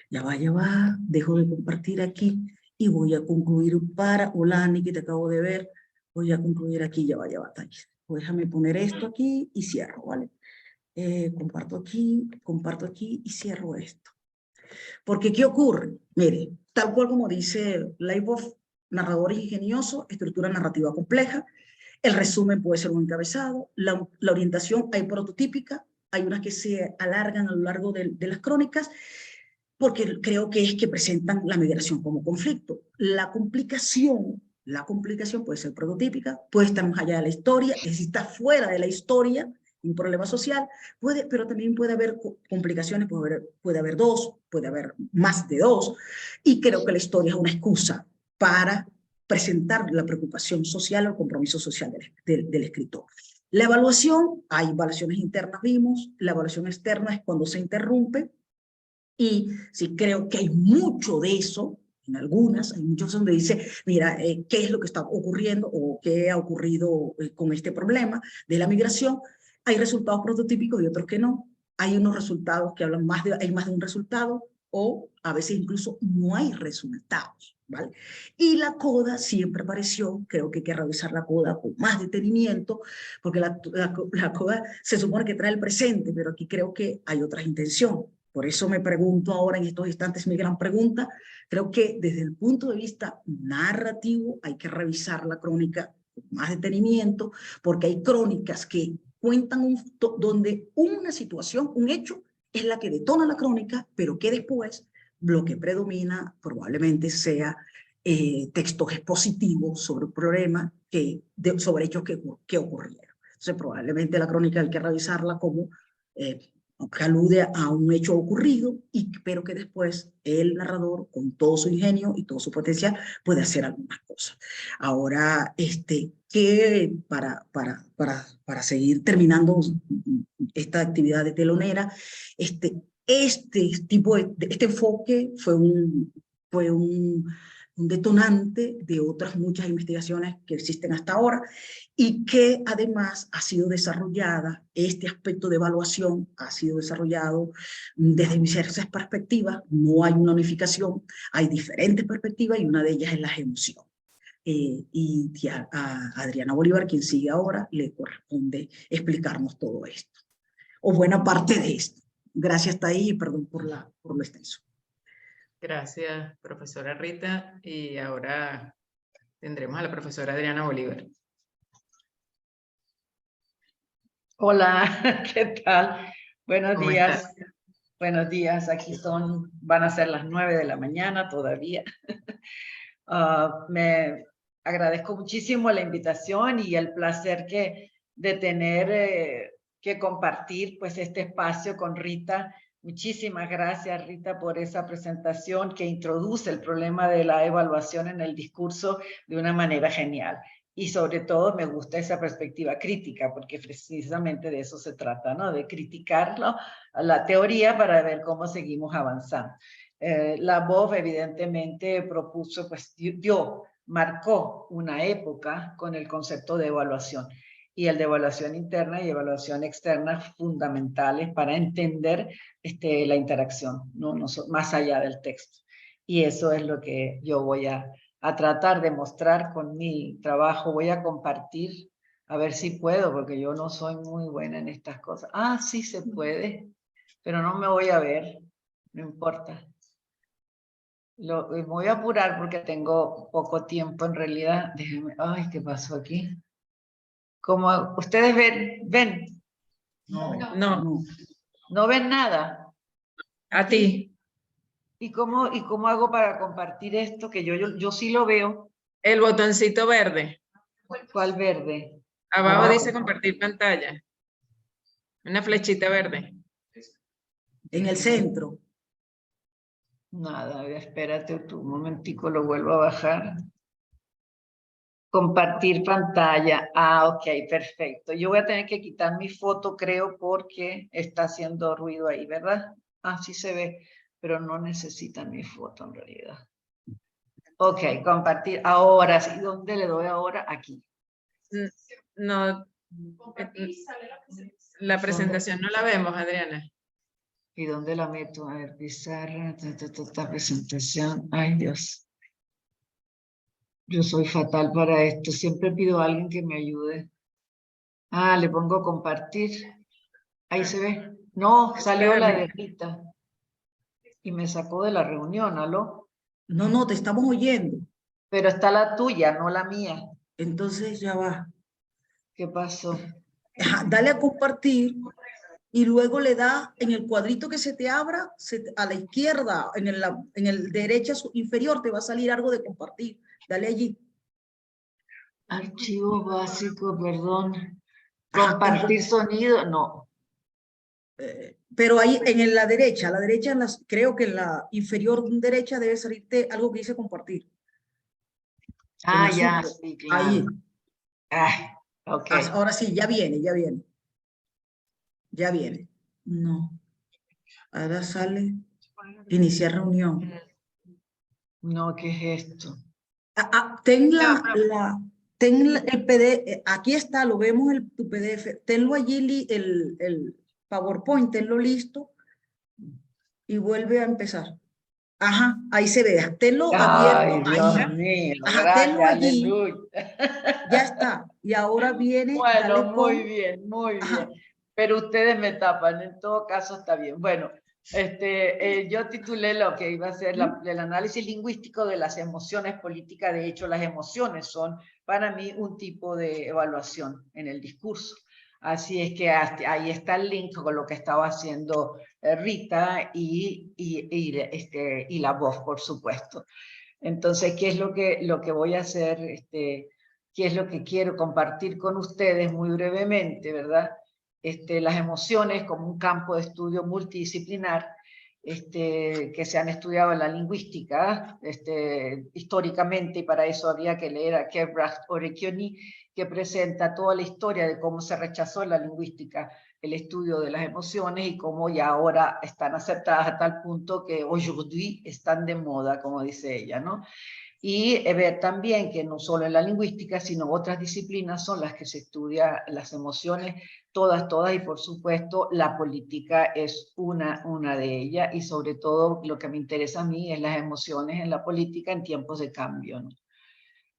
ya va. Dejo de compartir aquí y voy a concluir para Olani, que te acabo de ver. Voy a concluir aquí, ya va, Thais. Pues déjame poner esto aquí y cierro, ¿vale? Comparto aquí y cierro esto. Porque, ¿qué ocurre? Mire, tal cual como dice Leibov, narrador ingenioso, estructura narrativa compleja, el resumen puede ser un encabezado, la orientación hay prototípica, hay unas que se alargan a lo largo de las crónicas, porque creo que es que presentan la migración como conflicto. La complicación puede ser prototípica, puede estar más allá de la historia, es decir, está fuera de la historia, un problema social, pero también puede haber complicaciones, puede haber dos, puede haber más de dos, y creo que la historia es una excusa para presentar la preocupación social o el compromiso social del escritor. La evaluación, hay evaluaciones internas, vimos, la evaluación externa es cuando se interrumpe, y sí creo que hay mucho de eso, En algunas, hay muchos donde dice, mira, qué es lo que está ocurriendo o qué ha ocurrido con este problema de la migración. Hay resultados prototípicos y otros que no. Hay unos resultados que hablan hay más de un resultado, o a veces incluso no hay resultados, ¿vale? Y la coda siempre apareció, creo que hay que revisar la coda con más detenimiento, porque la coda se supone que trae el presente, pero aquí creo que hay otra intención. Por eso me pregunto ahora en estos instantes mi gran pregunta. Creo que desde el punto de vista narrativo hay que revisar la crónica con más detenimiento, porque hay crónicas que cuentan donde una situación, un hecho, es la que detona la crónica, pero que después lo que predomina probablemente sea textos expositivos sobre un problema, sobre hechos que ocurrieron. Entonces probablemente la crónica hay que revisarla como que alude a un hecho ocurrido, pero que después el narrador, con todo su ingenio y todo su potencial, puede hacer algunas cosas. Ahora, para seguir terminando esta actividad de telonera, este este enfoque fue un detonante de otras muchas investigaciones que existen hasta ahora, y que además ha sido desarrollada, este aspecto de evaluación ha sido desarrollado desde diversas perspectivas. No hay una unificación, hay diferentes perspectivas y una de ellas es la emoción. Y a Adriana Bolívar, quien sigue ahora, le corresponde explicarnos todo esto, o buena parte de esto. Gracias hasta ahí y perdón por lo extenso. Gracias, profesora Rita. Y ahora tendremos a la profesora Adriana Bolívar. Hola, ¿qué tal? Buenos ¿Cómo días. estás? Buenos días, aquí van a ser las 9 de la mañana todavía. Me agradezco muchísimo la invitación y el placer de tener que compartir pues este espacio con Rita. Muchísimas gracias, Rita, por esa presentación que introduce el problema de la evaluación en el discurso de una manera genial. Y sobre todo me gusta esa perspectiva crítica, porque precisamente de eso se trata, ¿no? De criticarlo, la teoría, para ver cómo seguimos avanzando. La BOF evidentemente propuso, pues marcó una época con el concepto de evaluación, y el de evaluación interna y evaluación externa fundamentales para entender la interacción, ¿no? Más allá del texto. Y eso es lo que yo voy a tratar de mostrar con mi trabajo. Voy a compartir, a ver si puedo, porque yo no soy muy buena en estas cosas. Ah, sí se puede, pero no me voy a ver, no importa. Me voy a apurar porque tengo poco tiempo en realidad. Déjenme, ay, ¿qué pasó aquí? Como ustedes ven. No ven nada. A ti. ¿Y cómo hago para compartir esto? Que yo sí lo veo. El botoncito verde. ¿Cuál verde? Abajo dice compartir pantalla. Una flechita verde. En el centro. Nada, espérate un momentico, lo vuelvo a bajar. Compartir pantalla. Ah, ok, perfecto. Yo voy a tener que quitar mi foto, creo, porque está haciendo ruido ahí, ¿verdad? Ah, sí se ve, pero no necesitan mi foto en realidad. Ok, compartir. Ahora sí, ¿dónde le doy ahora? Aquí. No. La presentación no la vemos, Adriana. ¿Y dónde la meto? A ver, pizarra, presentación. Ay, Dios. Yo soy fatal para esto. Siempre pido a alguien que me ayude. Ah, le pongo compartir. Ahí se ve. No, salió la de Rita. Y me sacó de la reunión, ¿aló? No, te estamos oyendo. Pero está la tuya, no la mía. Entonces ya va. ¿Qué pasó? Dale a compartir y luego le da en el cuadrito que se te abra, a la izquierda, en el derecha inferior, te va a salir algo de compartir. Dale allí. Archivo básico, perdón. Compartir sonido, no. Pero ahí en la derecha, creo que en la inferior derecha debe salirte algo que dice compartir. Ah, ya, sí, claro. Ahí. Ah, ok. Ahora sí, ya viene. Ya viene. No. Ahora sale iniciar reunión. No, ¿qué es esto? Ten el PDF, aquí está, lo vemos tu PDF, tenlo allí, el PowerPoint, tenlo listo y vuelve a empezar. Ajá, ahí se ve, tenlo abierto Ay, Dios ahí. mío, Ajá, gracias, tenlo allí, aleluya. ya está. Y ahora viene, Bueno, dale muy con, bien, muy bien. ajá, Pero ustedes me tapan, en todo caso está bien. Bueno, yo titulé lo que iba a ser el análisis lingüístico de las emociones políticas. De hecho, las emociones son para mí un tipo de evaluación en el discurso. Así es que ahí está el link con lo que estaba haciendo Rita y la voz, por supuesto. Entonces, ¿qué es lo que voy a hacer? ¿Qué es lo que quiero compartir con ustedes muy brevemente, verdad? Las emociones como un campo de estudio multidisciplinar que se han estudiado en la lingüística históricamente, y para eso había que leer a Kerbrat Orecchioni, que presenta toda la historia de cómo se rechazó en la lingüística el estudio de las emociones y cómo ya ahora están aceptadas a tal punto que aujourd'hui están de moda, como dice ella, ¿no? Y ver también que no solo en la lingüística, sino otras disciplinas son las que se estudian las emociones, todas, y por supuesto la política es una de ellas, y sobre todo lo que me interesa a mí es las emociones en la política en tiempos de cambio, ¿no?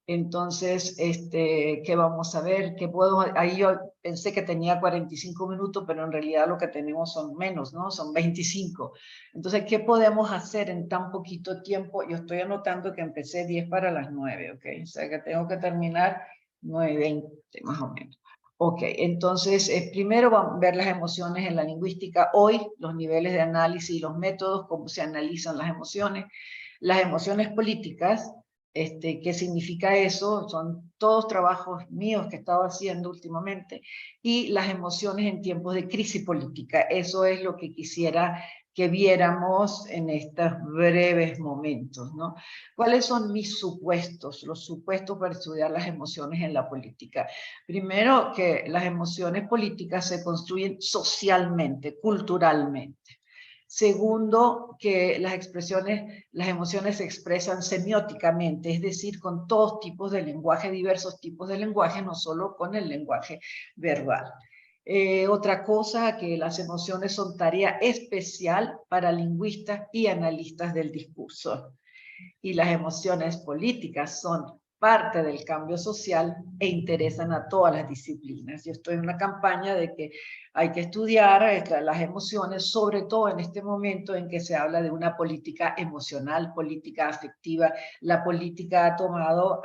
Entonces, ¿qué vamos a ver? ¿Qué puedo? Ahí yo pensé que tenía 45 minutos, pero en realidad lo que tenemos son menos, ¿no? Son 25. Entonces, ¿qué podemos hacer en tan poquito tiempo? Yo estoy anotando que empecé 10 para las 9, ¿ok? O sea que tengo que terminar 9:20, más o menos. Ok, entonces, primero vamos a ver las emociones en la lingüística. Hoy, los niveles de análisis y los métodos, cómo se analizan las emociones políticas. ¿Qué significa eso? Son todos trabajos míos que he estado haciendo últimamente, y las emociones en tiempos de crisis política. Eso es lo que quisiera que viéramos en estos breves momentos, ¿no? ¿Cuáles son mis supuestos? Los supuestos para estudiar las emociones en la política. Primero, que las emociones políticas se construyen socialmente, culturalmente. Segundo, que las emociones se expresan semióticamente, es decir, con todos tipos de lenguaje, diversos tipos de lenguaje, no solo con el lenguaje verbal. Otra cosa, que las emociones son tarea especial para lingüistas y analistas del discurso. Y las emociones políticas son parte del cambio social e interesan a todas las disciplinas. Yo estoy en una campaña de que hay que estudiar las emociones, sobre todo en este momento en que se habla de una política emocional, política afectiva. La política ha tomado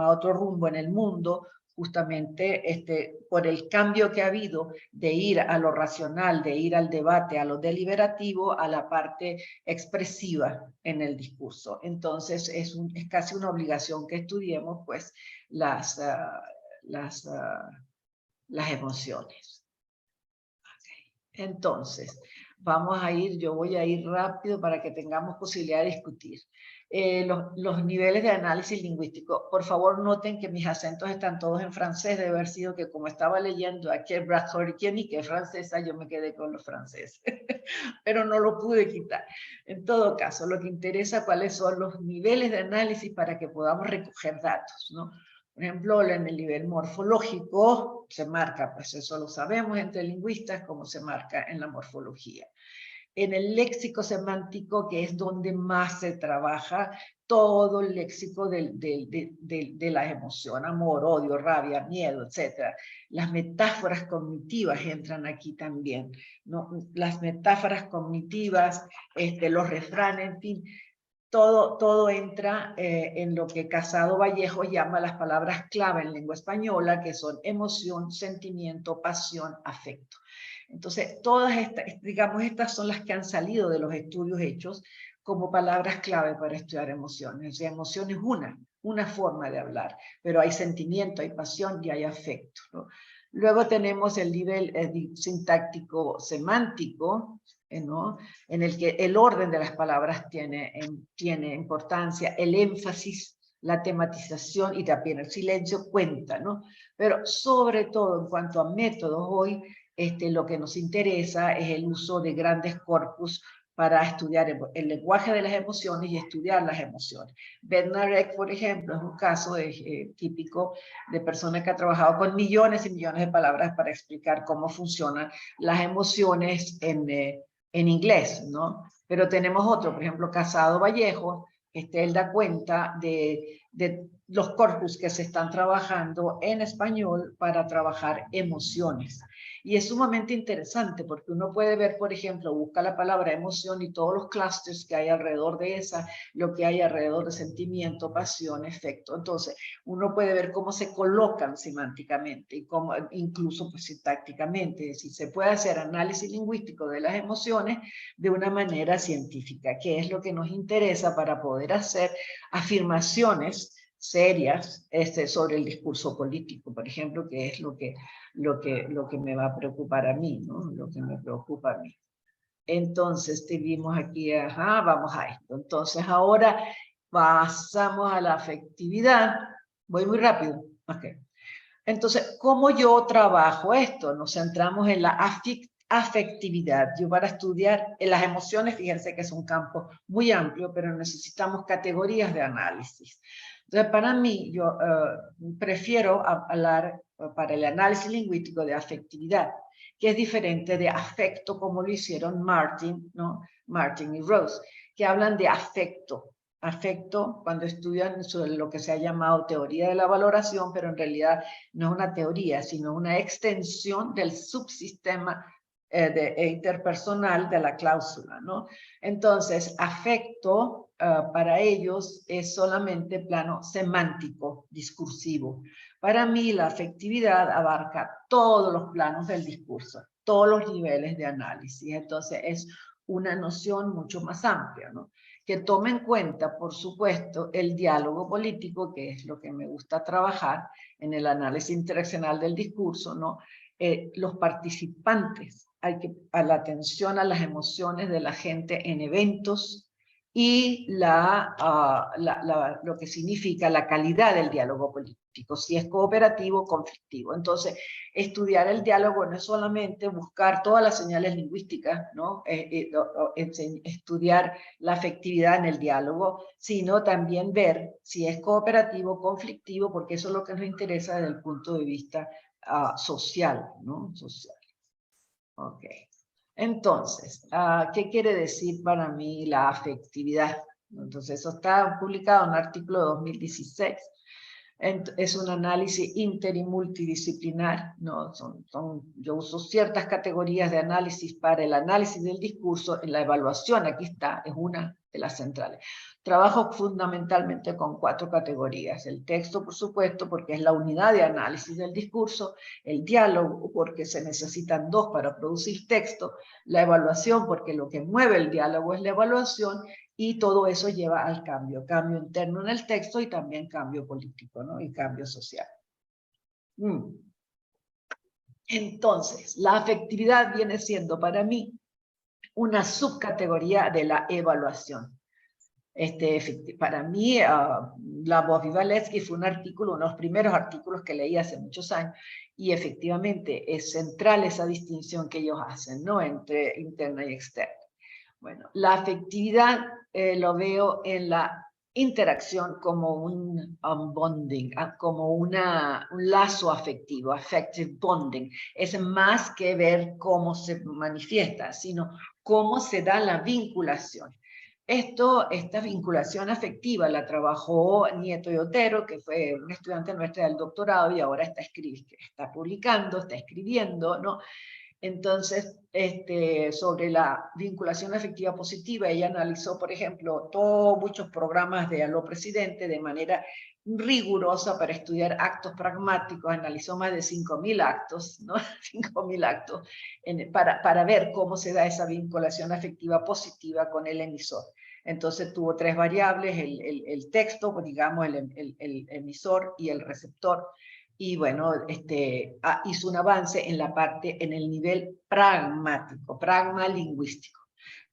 otro rumbo en el mundo, justamente por el cambio que ha habido de ir a lo racional, de ir al debate, a lo deliberativo, a la parte expresiva en el discurso. Entonces es casi una obligación que estudiemos pues las emociones. Okay. Entonces, yo voy a ir rápido para que tengamos posibilidad de discutir. Los niveles de análisis lingüístico. Por favor, noten que mis acentos están todos en francés. Debe haber sido que, como estaba leyendo aquí el Bradford-Kenny, que es francesa, yo me quedé con los franceses. Pero no lo pude quitar. En todo caso, lo que interesa, cuáles son los niveles de análisis para que podamos recoger datos, ¿no? Por ejemplo, en el nivel morfológico se marca, pues eso lo sabemos entre lingüistas, cómo se marca en la morfología. En el léxico semántico, que es donde más se trabaja todo el léxico de la emoción, amor, odio, rabia, miedo, etc. Las metáforas cognitivas entran aquí también, ¿no? Las metáforas cognitivas, los refranes, en fin, todo entra en lo que Casado Vallejo llama las palabras clave en lengua española, que son emoción, sentimiento, pasión, afecto. Entonces, todas estas son las que han salido de los estudios hechos como palabras clave para estudiar emociones. O sea, emoción es una forma de hablar, pero hay sentimiento, hay pasión y hay afecto, ¿no? Luego tenemos el nivel sintáctico semántico, ¿no? En el que el orden de las palabras tiene importancia, el énfasis, la tematización y también el silencio cuenta, ¿no? Pero sobre todo en cuanto a métodos hoy, lo que nos interesa es el uso de grandes corpus para estudiar el lenguaje de las emociones y estudiar las emociones. Bednarek, por ejemplo, es un caso típico de persona que ha trabajado con millones y millones de palabras para explicar cómo funcionan las emociones en inglés, ¿no? Pero tenemos otro, por ejemplo, Casado Vallejo, él da cuenta de los corpus que se están trabajando en español para trabajar emociones. Y es sumamente interesante porque uno puede ver, por ejemplo, busca la palabra emoción y todos los clusters que hay alrededor de esa, lo que hay alrededor de sentimiento, pasión, efecto. Entonces, uno puede ver cómo se colocan semánticamente y cómo, incluso pues, sintácticamente. Es decir, se puede hacer análisis lingüístico de las emociones de una manera científica, que es lo que nos interesa para poder hacer afirmaciones serias sobre el discurso político, por ejemplo, que es lo que me va a preocupar a mí, ¿no? Lo que me preocupa a mí. Entonces, vimos aquí, vamos a esto. Entonces, ahora pasamos a la afectividad. Voy muy rápido. Ok. Entonces, ¿cómo yo trabajo esto? Nos centramos en la afectividad. Yo para estudiar las emociones, fíjense que es un campo muy amplio, pero necesitamos categorías de análisis. Entonces, para mí, yo prefiero hablar para el análisis lingüístico de afectividad, que es diferente de afecto, como lo hicieron Martin, ¿no? Martin y Rose, que hablan de afecto. Afecto, cuando estudian sobre lo que se ha llamado teoría de la valoración, pero en realidad no es una teoría, sino una extensión del subsistema interpersonal de la cláusula, ¿no? Entonces, afecto para ellos es solamente plano semántico, discursivo. Para mí, la afectividad abarca todos los planos del discurso, todos los niveles de análisis. Entonces, es una noción mucho más amplia, ¿no? Que tome en cuenta, por supuesto, el diálogo político, que es lo que me gusta trabajar en el análisis interaccional del discurso, ¿no? Los participantes, hay que a la atención a las emociones de la gente en eventos y lo que significa la calidad del diálogo político, si es cooperativo o conflictivo. Entonces, estudiar el diálogo no es solamente buscar todas las señales lingüísticas, ¿no? Estudiar la afectividad en el diálogo, sino también ver si es cooperativo o conflictivo, porque eso es lo que nos interesa desde el punto de vista social, ¿no? Social. Ok. Entonces, ¿qué quiere decir para mí la afectividad? Entonces, eso está publicado en un artículo de 2016. Es un análisis inter y multidisciplinar, ¿no? Yo uso ciertas categorías de análisis para el análisis del discurso. En la evaluación, aquí está, es una de las centrales. Trabajo fundamentalmente con 4 categorías. El texto, por supuesto, porque es la unidad de análisis del discurso. El diálogo, porque se necesitan 2 para producir texto. La evaluación, porque lo que mueve el diálogo es la evaluación. Y todo eso lleva al cambio interno en el texto y también cambio político, ¿no? Y cambio social. Entonces, la afectividad viene siendo para mí una subcategoría de la evaluación. Para mí, la Bovivalevsky fue un artículo, uno de los primeros artículos que leí hace muchos años, y efectivamente es central esa distinción que ellos hacen, ¿no? Entre interna y externa. Bueno, la afectividad lo veo en la interacción como un bonding, como un lazo afectivo, affective bonding. Es más que ver cómo se manifiesta, sino cómo se da la vinculación. Esta vinculación afectiva la trabajó Nieto y Otero, que fue un estudiante nuestra del doctorado y ahora está publicando, está escribiendo, ¿no? Entonces, sobre la vinculación afectiva positiva, ella analizó, por ejemplo, muchos programas de Aló Presidente de manera rigurosa para estudiar actos pragmáticos, analizó más de 5.000 actos, ¿no? 5.000 actos, para ver cómo se da esa vinculación afectiva positiva con el emisor. Entonces tuvo 3 variables, el texto, digamos, el emisor y el receptor. Y bueno, hizo un avance en el nivel pragmático, pragmalingüístico.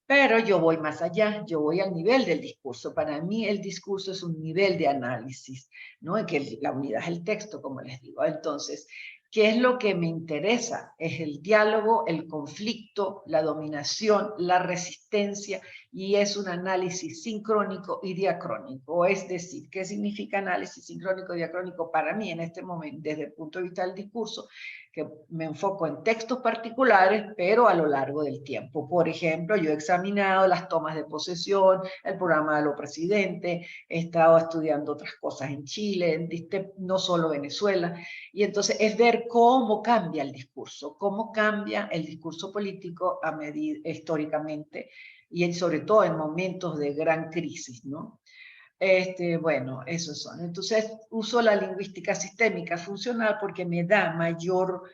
Pero yo voy más allá, yo voy al nivel del discurso. Para mí el discurso es un nivel de análisis, ¿no? En que la unidad es el texto, como les digo. Entonces, ¿Qué es lo que me interesa? Es el diálogo, el conflicto, la dominación, la resistencia, y es un análisis sincrónico y diacrónico. Es decir, ¿qué significa análisis sincrónico y diacrónico para mí en este momento, desde el punto de vista del discurso? Que me enfoco en textos particulares, pero a lo largo del tiempo. Por ejemplo, yo he examinado las tomas de posesión, el programa de los presidentes, he estado estudiando otras cosas en Chile, no solo Venezuela, y entonces es ver cómo cambia el discurso político a medida históricamente, y sobre todo en momentos de gran crisis, ¿no? Bueno, esos son. Entonces, uso la lingüística sistémica funcional porque me da mayor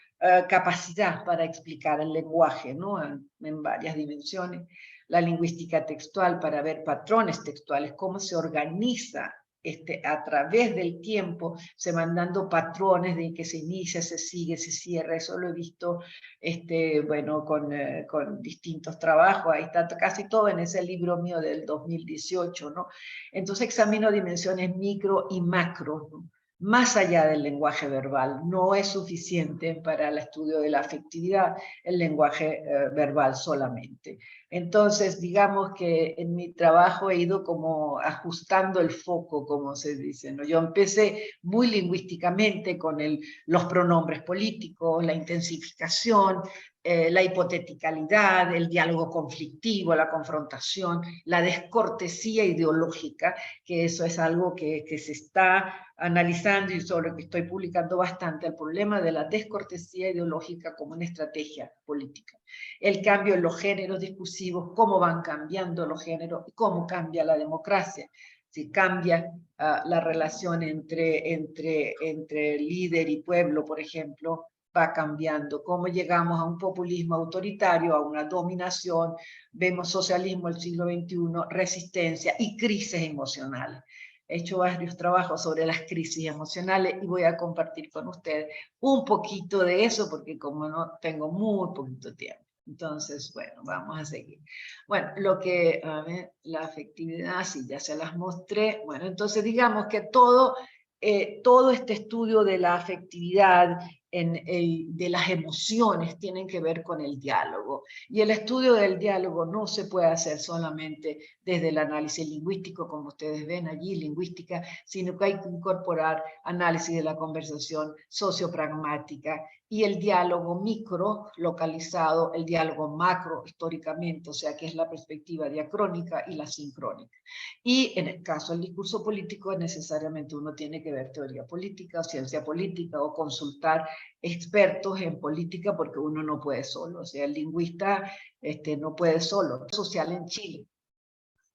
capacidad para explicar el lenguaje, ¿no? En varias dimensiones. La lingüística textual para ver patrones textuales, cómo se organiza a través del tiempo, se van dando patrones de que se inicia, se sigue, se cierra. Eso lo he visto, bueno, con distintos trabajos. Ahí está casi todo en ese libro mío del 2018, ¿no? Entonces examino dimensiones micro y macro, ¿no? Más allá del lenguaje verbal. No es suficiente para el estudio de la afectividad el lenguaje verbal solamente. Entonces, digamos que en mi trabajo he ido como ajustando el foco, como se dice, ¿no? Yo empecé muy lingüísticamente con los pronombres políticos, la intensificación, la hipoteticalidad, el diálogo conflictivo, la confrontación, la descortesía ideológica, que eso es algo que se está analizando y sobre lo que estoy publicando bastante, el problema de la descortesía ideológica como una estrategia política. El cambio en los géneros discursivos, cómo van cambiando los géneros y cómo cambia la democracia. Si cambia la relación entre líder y pueblo, por ejemplo, va cambiando, cómo llegamos a un populismo autoritario, a una dominación, vemos socialismo del siglo XXI, resistencia y crisis emocionales. He hecho varios trabajos sobre las crisis emocionales y voy a compartir con ustedes un poquito de eso porque como no tengo muy poquito tiempo. Entonces, bueno, vamos a seguir. Bueno, a ver, la afectividad, sí, ya se las mostré. Bueno, entonces digamos que todo este estudio de la afectividad, de las emociones, tienen que ver con el diálogo. Y el estudio del diálogo no se puede hacer solamente desde el análisis lingüístico, como ustedes ven allí, lingüística, sino que hay que incorporar análisis de la conversación sociopragmática y el diálogo micro localizado, el diálogo macro históricamente, o sea, que es la perspectiva diacrónica y la sincrónica. Y en el caso del discurso político, necesariamente uno tiene que ver teoría política o ciencia política o consultar expertos en política porque uno no puede solo, o sea, el lingüista no puede solo. Social en Chile.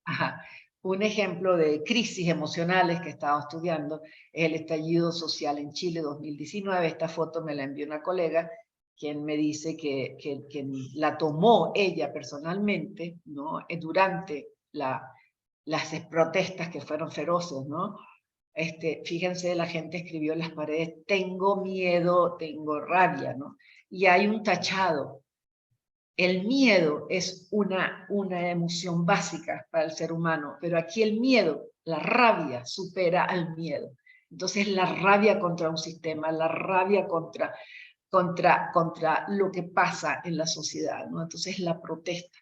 Ajá. Un ejemplo de crisis emocionales que he estado estudiando es el estallido social en Chile 2019. Esta foto me la envió una colega, quien me dice que la tomó ella personalmente, ¿no? Durante las protestas que fueron feroces, ¿no? Fíjense, la gente escribió en las paredes, tengo miedo, tengo rabia, ¿no? Y hay un tachado. El miedo es una emoción básica para el ser humano, pero aquí el miedo, la rabia, supera al miedo. Entonces la rabia contra un sistema, la rabia contra lo que pasa en la sociedad, ¿no? Entonces la protesta.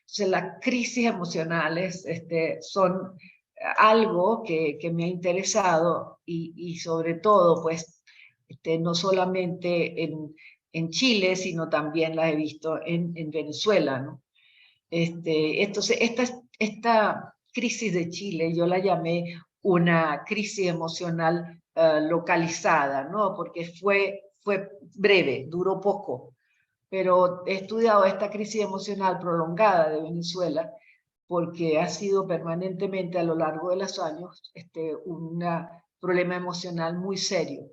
Entonces las crisis emocionales son algo que me ha interesado y sobre todo, pues, no solamente en Chile, sino también las he visto en Venezuela, ¿no? Entonces, esta crisis de Chile yo la llamé una crisis emocional localizada, ¿no? Porque fue breve, duró poco, pero he estudiado esta crisis emocional prolongada de Venezuela porque ha sido permanentemente a lo largo de los años un problema emocional muy serio.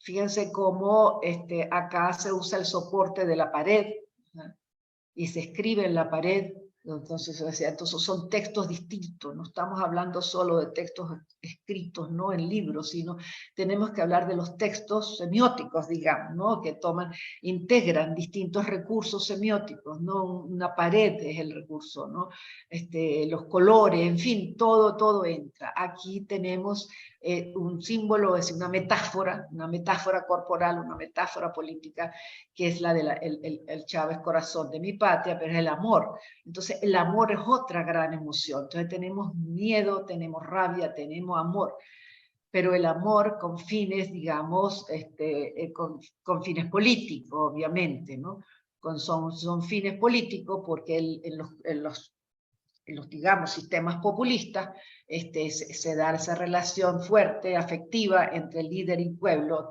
Fíjense cómo acá se usa el soporte de la pared, ¿no? Y se escribe en la pared, Entonces, o sea, entonces son textos distintos, no estamos hablando solo de textos escritos, no en libros, sino tenemos que hablar de los textos semióticos, digamos, ¿no? Que integran distintos recursos semióticos, ¿no? Una pared es el recurso, ¿no? Los colores, en fin, todo entra. Aquí tenemos un símbolo, es una metáfora corporal, una metáfora política, que es la de el Chávez corazón de mi patria, pero es el amor. Entonces el amor es otra gran emoción. Entonces tenemos miedo, tenemos rabia, tenemos amor, pero el amor con fines, digamos, con fines políticos, obviamente, ¿no? Son fines políticos porque en los digamos, sistemas populistas, se da esa relación fuerte, afectiva, entre el líder y pueblo,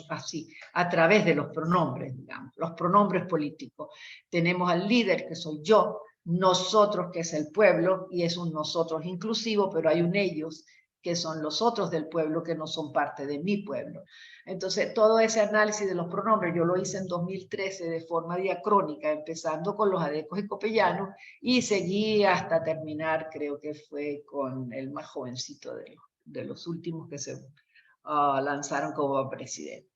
así, a través de los pronombres, digamos, los pronombres políticos. Tenemos al líder, que soy yo, nosotros, que es el pueblo, y es un nosotros inclusivo, pero hay un ellos, que son los otros del pueblo, que no son parte de mi pueblo. Entonces, todo ese análisis de los pronombres, yo lo hice en 2013 de forma diacrónica, empezando con los adecos y copellanos, y seguí hasta terminar, creo que fue con el más jovencito de los últimos que se lanzaron como presidente.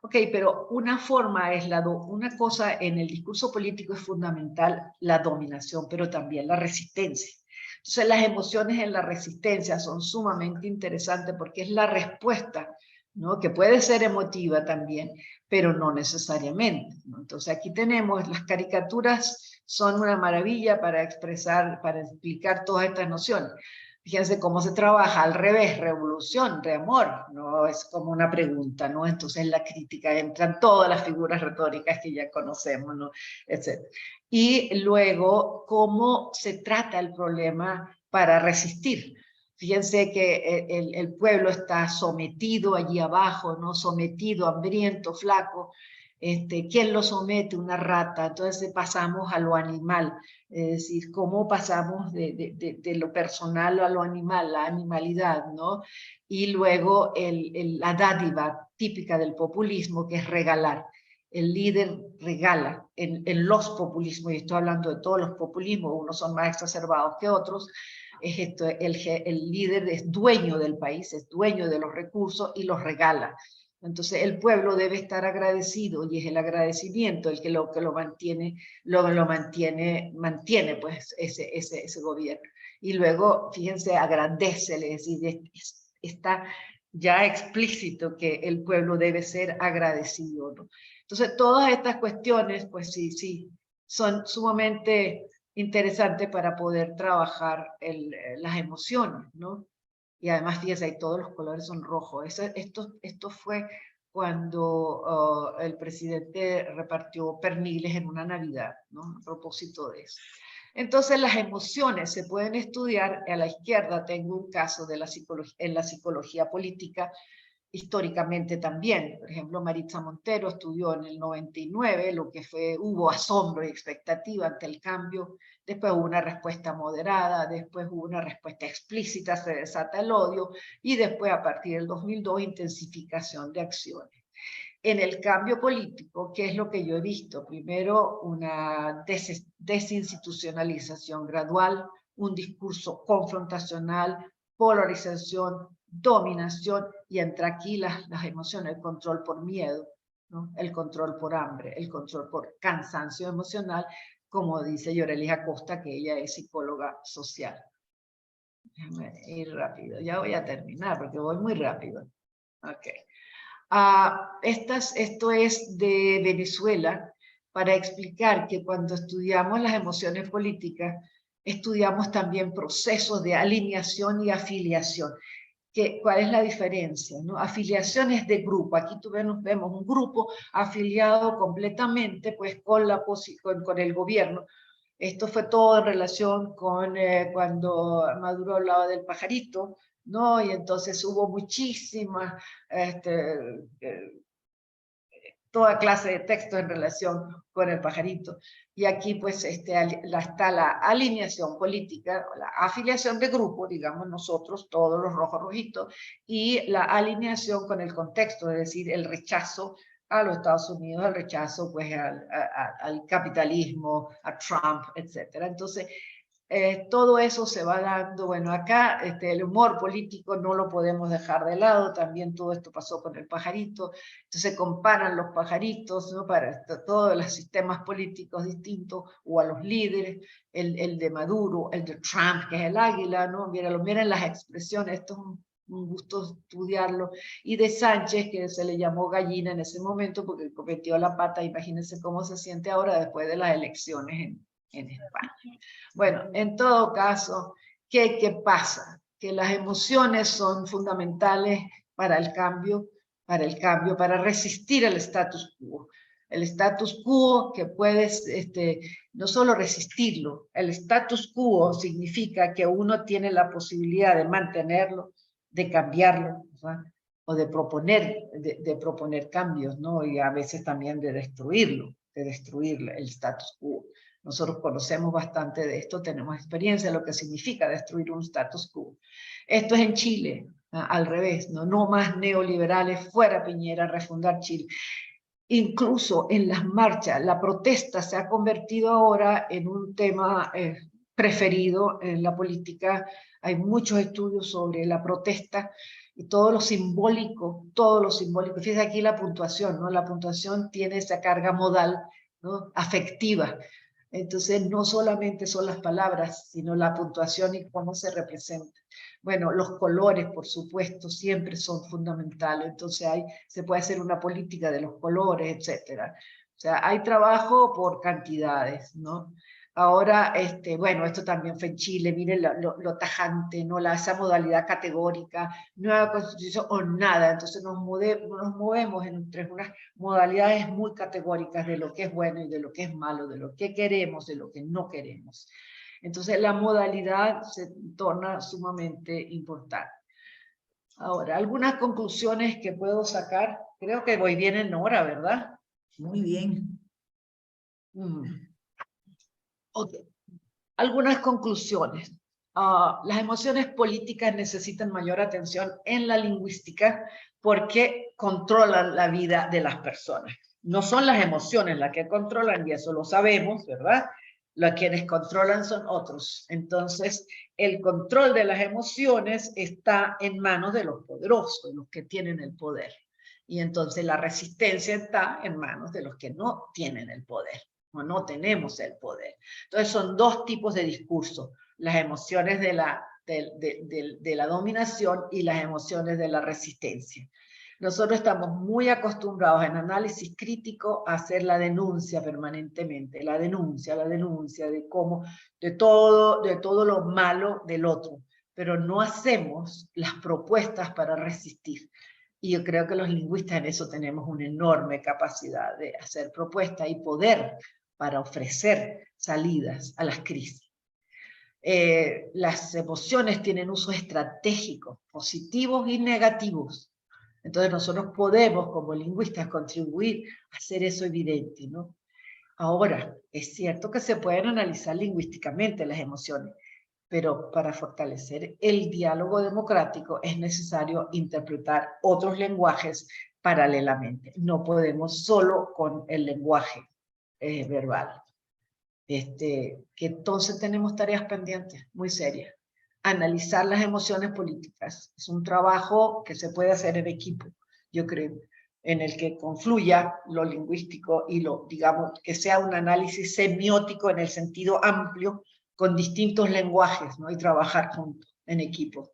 Ok, pero una forma es una cosa en el discurso político es fundamental la dominación, pero también la resistencia. Entonces las emociones en la resistencia son sumamente interesantes porque es la respuesta, ¿no? Que puede ser emotiva también, pero no necesariamente, ¿no? Entonces aquí tenemos, las caricaturas son una maravilla para expresar, para explicar todas estas nociones. Fíjense cómo se trabaja al revés, revolución, de amor, no es como una pregunta, ¿no? Entonces en la crítica entran todas las figuras retóricas que ya conocemos, ¿no? Etc. Y luego, cómo se trata el problema para resistir. Fíjense que el pueblo está sometido allí abajo, ¿no? Sometido, hambriento, flaco. ¿Quién lo somete? Una rata. Entonces pasamos a lo animal. Es decir, cómo pasamos de lo personal a lo animal, la animalidad, ¿no? Y luego la dádiva típica del populismo, que es regalar. El líder regala en los populismos, y estoy hablando de todos los populismos, unos son más exacerbados que otros, el líder es dueño del país, es dueño de los recursos y los regala. Entonces el pueblo debe estar agradecido, y es el agradecimiento el que lo mantiene, mantiene pues ese gobierno. Y luego, fíjense, agradece, es decir, está ya explícito que el pueblo debe ser agradecido, ¿no? Entonces todas estas cuestiones, pues sí, son sumamente interesantes para poder trabajar las emociones, ¿no? Y además, fíjense, ahí todos los colores son rojos. Esto fue cuando el presidente repartió perniles en una Navidad, ¿no? A propósito de eso. Entonces, las emociones se pueden estudiar. A la izquierda tengo un caso en la psicología política, históricamente también. Por ejemplo, Maritza Montero estudió en el 99 lo que hubo asombro y expectativa ante el cambio, después hubo una respuesta moderada, después hubo una respuesta explícita, se desata el odio, y después a partir del 2002 intensificación de acciones. En el cambio político, ¿qué es lo que yo he visto? Primero, una desinstitucionalización gradual, un discurso confrontacional, polarización, dominación, y entra aquí las emociones, el control por miedo, ¿no? El control por hambre, el control por cansancio emocional, como dice Yorelis Acosta, que ella es psicóloga social. Déjame ir rápido, ya voy a terminar porque voy muy rápido. Ok. Esto es de Venezuela, para explicar que cuando estudiamos las emociones políticas, estudiamos también procesos de alineación y afiliación. ¿Cuál es la diferencia, ¿no? Afiliación es de grupo. Aquí vemos un grupo afiliado completamente pues, con el gobierno. Esto fue todo en relación con cuando Maduro hablaba del pajarito, ¿no? Y entonces hubo muchísimas, toda clase de textos en relación con el pajarito. Y aquí pues está la alineación política, la afiliación de grupo, digamos nosotros, todos los rojos rojitos, y la alineación con el contexto, es decir, el rechazo a los Estados Unidos, al rechazo pues al capitalismo, a Trump, etcétera. Entonces, todo eso se va dando. Bueno, acá el humor político no lo podemos dejar de lado, también todo esto pasó con el pajarito, entonces comparan los pajaritos, ¿no? Para todos los sistemas políticos distintos, o a los líderes, el de Maduro, el de Trump, que es el águila, ¿no? Miren las expresiones, esto es un gusto estudiarlo, y de Sánchez, que se le llamó gallina en ese momento porque cometió la pata. Imagínense cómo se siente ahora después de las elecciones en España. Bueno, en todo caso, ¿qué pasa? Que las emociones son fundamentales para el cambio, para resistir al status quo. El status quo que puedes, no solo resistirlo, el status quo significa que uno tiene la posibilidad de mantenerlo, de cambiarlo, ¿verdad? O de proponer cambios, ¿no? Y a veces también de destruir el status quo. Nosotros conocemos bastante de esto, tenemos experiencia de lo que significa destruir un status quo. Esto es en Chile, al revés, no más neoliberales, fuera Piñera, refundar Chile. Incluso en las marchas, la protesta se ha convertido ahora en un tema preferido en la política. Hay muchos estudios sobre la protesta y todo lo simbólico. Fíjense aquí la puntuación, ¿no? La puntuación tiene esa carga modal, ¿no? Afectiva. Entonces, no solamente son las palabras, sino la puntuación y cómo se representa. Bueno, los colores, por supuesto, siempre son fundamentales. Entonces, se puede hacer una política de los colores, etcétera. O sea, hay trabajo por cantidades, ¿no? Ahora, bueno, esto también fue en Chile, miren lo tajante, ¿no? Esa modalidad categórica, nueva constitución o nada. Entonces nos movemos entre unas modalidades muy categóricas de lo que es bueno y de lo que es malo, de lo que queremos, de lo que no queremos. Entonces la modalidad se torna sumamente importante. Ahora, algunas conclusiones que puedo sacar. Creo que voy bien en hora, ¿verdad? Muy bien. Okay. Algunas conclusiones. Las emociones políticas necesitan mayor atención en la lingüística porque controlan la vida de las personas. No son las emociones las que controlan, y eso lo sabemos, ¿verdad? Quienes controlan son otros. Entonces, el control de las emociones está en manos de los poderosos, los que tienen el poder. Y entonces la resistencia está en manos de los que no tienen el poder. No tenemos el poder. Entonces son dos tipos de discurso, las emociones de la dominación y las emociones de la resistencia. Nosotros estamos muy acostumbrados en análisis crítico a hacer la denuncia permanentemente, la denuncia de todo lo malo del otro, pero no hacemos las propuestas para resistir. Y yo creo que los lingüistas en eso tenemos una enorme capacidad de hacer propuestas y poder para ofrecer salidas a las crisis. Las emociones tienen usos estratégicos, positivos y negativos. Entonces nosotros podemos, como lingüistas, contribuir a hacer eso evidente, ¿no? Ahora, es cierto que se pueden analizar lingüísticamente las emociones, pero para fortalecer el diálogo democrático es necesario interpretar otros lenguajes paralelamente. No podemos solo con el lenguaje verbal. Que entonces tenemos tareas pendientes muy serias. Analizar las emociones políticas es un trabajo que se puede hacer en equipo, yo creo, en el que confluya lo lingüístico y digamos, que sea un análisis semiótico en el sentido amplio, con distintos lenguajes, ¿no? Y trabajar juntos, en equipo.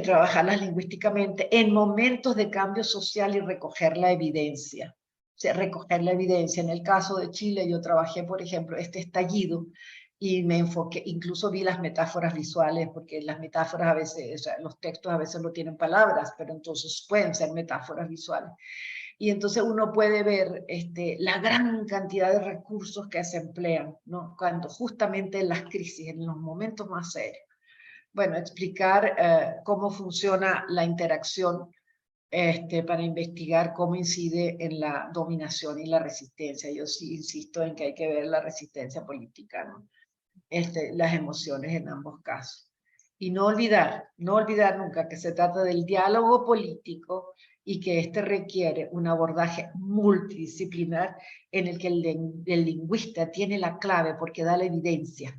Trabajarlas lingüísticamente en momentos de cambio social y recoger la evidencia. O sea, recoger la evidencia. En el caso de Chile, yo trabajé, por ejemplo, este estallido y me enfoqué, incluso vi las metáforas visuales, porque las metáforas a veces, o sea, los textos a veces no tienen palabras, pero entonces pueden ser metáforas visuales. Y entonces uno puede ver la gran cantidad de recursos que se emplean, ¿no? Cuando justamente en las crisis, en los momentos más serios. Bueno, explicar cómo funciona la interacción para investigar cómo incide en la dominación y la resistencia. Yo sí insisto en que hay que ver la resistencia política, ¿no? Las emociones en ambos casos. Y no olvidar nunca que se trata del diálogo político y que este requiere un abordaje multidisciplinar en el que el lingüista tiene la clave porque da la evidencia.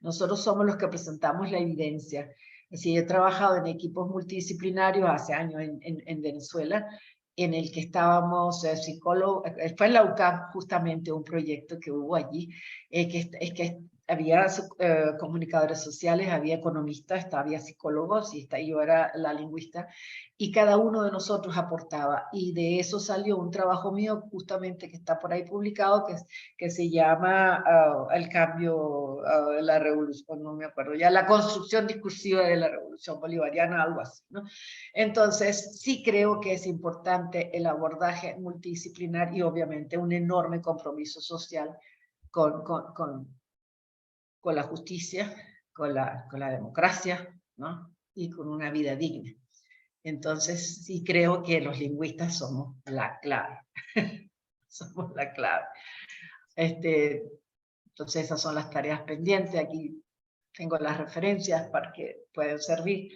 Nosotros somos los que presentamos la evidencia. Así, he trabajado en equipos multidisciplinarios hace años en Venezuela, en el que estábamos psicólogos, fue en la UCAP justamente un proyecto que hubo allí, que había comunicadores sociales, había economistas, había psicólogos, y yo era la lingüista, y cada uno de nosotros aportaba, y de eso salió un trabajo mío justamente que está por ahí publicado, que se llama El cambio de la revolución, no me acuerdo ya, la construcción discursiva de la revolución bolivariana, algo así, ¿no? Entonces, sí creo que es importante el abordaje multidisciplinar y obviamente un enorme compromiso social con la justicia, con la democracia, ¿no? Y con una vida digna. Entonces, sí creo que los lingüistas somos la clave. Somos la clave. Entonces, esas son las tareas pendientes. Aquí tengo las referencias para que puedan servir,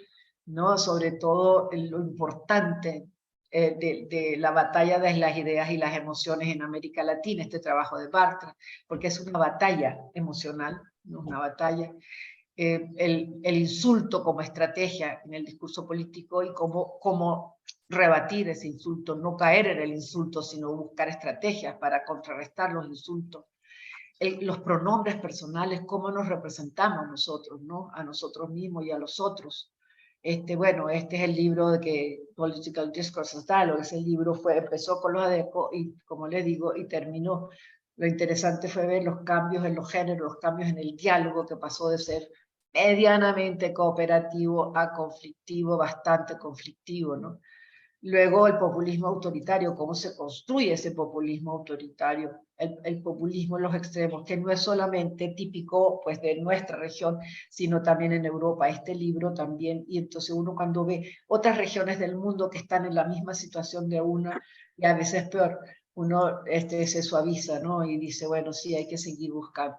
¿no? Sobre todo lo importante de la batalla de las ideas y las emociones en América Latina, este trabajo de Bartra, porque es una batalla emocional, no es una batalla. El insulto como estrategia en el discurso político y cómo rebatir ese insulto, no caer en el insulto, sino buscar estrategias para contrarrestar los insultos. Los pronombres personales, cómo nos representamos nosotros, ¿no? A nosotros mismos y a los otros. Bueno, este es el libro de que Political Discourses Dialogue, ese libro empezó con los ADECO y, como le digo, y terminó. Lo interesante fue ver los cambios en los géneros, los cambios en el diálogo, que pasó de ser medianamente cooperativo a conflictivo, bastante conflictivo, ¿no? Luego el populismo autoritario, cómo se construye ese populismo autoritario, el populismo en los extremos, que no es solamente típico pues de nuestra región, sino también en Europa, este libro también, y entonces uno cuando ve otras regiones del mundo que están en la misma situación de una, y a veces peor, uno se suaviza, ¿no? Y dice, bueno, sí, hay que seguir buscando.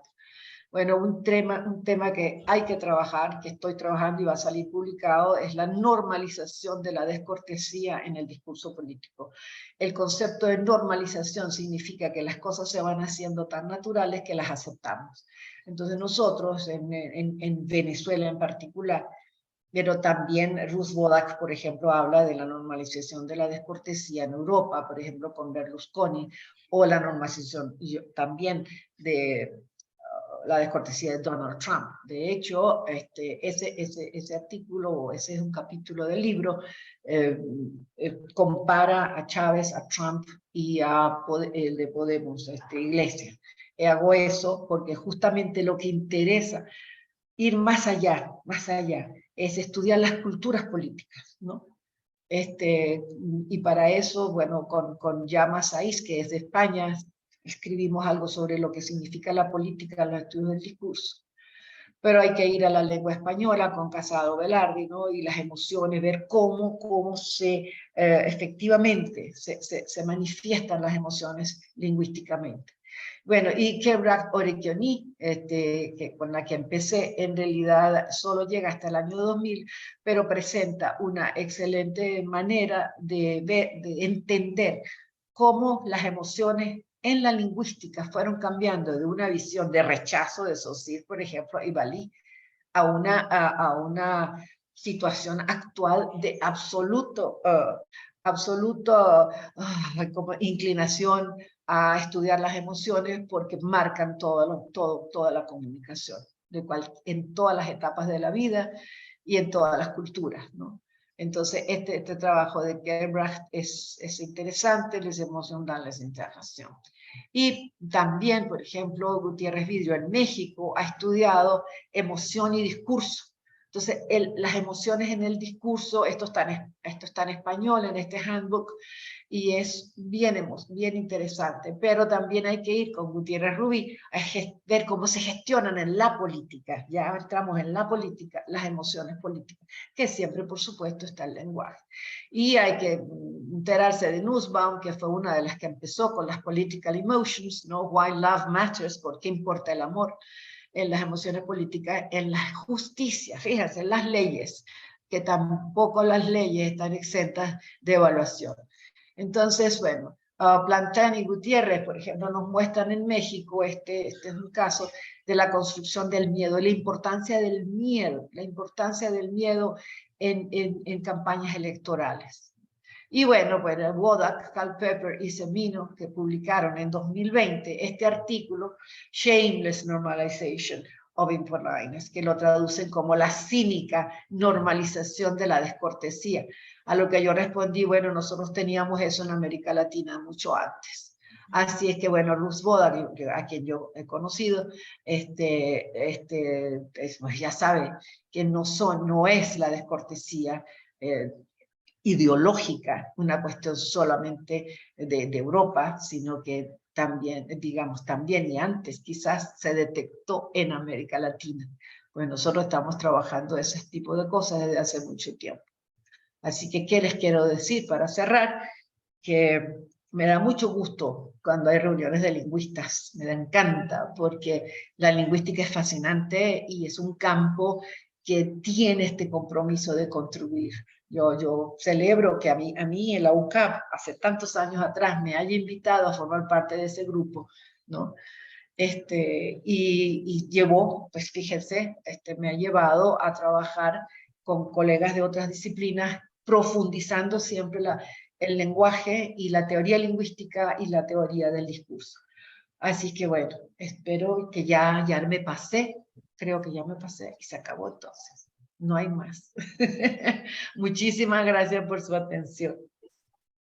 Bueno, un tema que hay que trabajar, que estoy trabajando y va a salir publicado, es la normalización de la descortesía en el discurso político. El concepto de normalización significa que las cosas se van haciendo tan naturales que las aceptamos. Entonces nosotros, en Venezuela en particular, pero también Ruth Wodak, por ejemplo, habla de la normalización de la descortesía en Europa, por ejemplo, con Berlusconi, o la normalización también de la descortesía de Donald Trump. De hecho, ese artículo, ese es un capítulo del libro, compara a Chávez, a Trump y a el de Podemos, Iglesias. Hago eso porque justamente lo que interesa, ir más allá, es estudiar las culturas políticas, ¿no? Y para eso, bueno, con Llama Saiz, que es de España, escribimos algo sobre lo que significa la política en los estudios del discurso. Pero hay que ir a la lengua española con Casado Velarde, ¿no? Y las emociones, ver cómo efectivamente se manifiestan las emociones lingüísticamente. Bueno, y Kerouac Orekioni, con la que empecé, en realidad solo llega hasta el año 2000, pero presenta una excelente manera de entender cómo las emociones en la lingüística fueron cambiando de una visión de rechazo de Saussure, por ejemplo, y Bali, a una situación actual de como inclinación a estudiar las emociones, porque marcan toda la comunicación, en todas las etapas de la vida y en todas las culturas, ¿no? Entonces, este trabajo de Kerouac es interesante, les emocionan la interacción. Y también, por ejemplo, Gutiérrez Vidrio en México ha estudiado emoción y discurso. Entonces, las emociones en el discurso, esto está en español, en este handbook, y es bien interesante. Pero también hay que ir con Gutiérrez Rubí a ver cómo se gestionan en la política. Ya entramos en la política, las emociones políticas, que siempre, por supuesto, está el lenguaje. Y hay que enterarse de Nussbaum, que fue una de las que empezó con las political emotions, ¿no? Why love matters, ¿por qué importa el amor? En las emociones políticas, en la justicia, fíjense, en las leyes. que tampoco las leyes están exentas de evaluación. Entonces, bueno, Plantán y Gutiérrez, por ejemplo, nos muestran en México, este es un caso de la construcción del miedo, la importancia del miedo en campañas electorales. Y bueno, Wodak, Culpeper y Semino, que publicaron en 2020 este artículo, Shameless Normalization of Impoliteness, que lo traducen como la cínica normalización de la descortesía. A lo que yo respondí, bueno, nosotros teníamos eso en América Latina mucho antes. Así es que, bueno, Ruth Wodak, a quien yo he conocido, pues ya sabe que no es la descortesía ideológica, una cuestión solamente de Europa, sino que también, digamos, también y antes quizás se detectó en América Latina. Pues nosotros estamos trabajando ese tipo de cosas desde hace mucho tiempo. Así que, ¿qué les quiero decir para cerrar? Que me da mucho gusto cuando hay reuniones de lingüistas, me encanta, porque la lingüística es fascinante y es un campo que tiene este compromiso de contribuir. Yo celebro que a mí en la UCAP, hace tantos años atrás, me haya invitado a formar parte de ese grupo, ¿no? Y llevó, pues fíjense, me ha llevado a trabajar con colegas de otras disciplinas, profundizando siempre el lenguaje y la teoría lingüística y la teoría del discurso. Así que bueno, espero que ya me pasé, creo que ya me pasé y se acabó entonces. No hay más. Muchísimas gracias por su atención.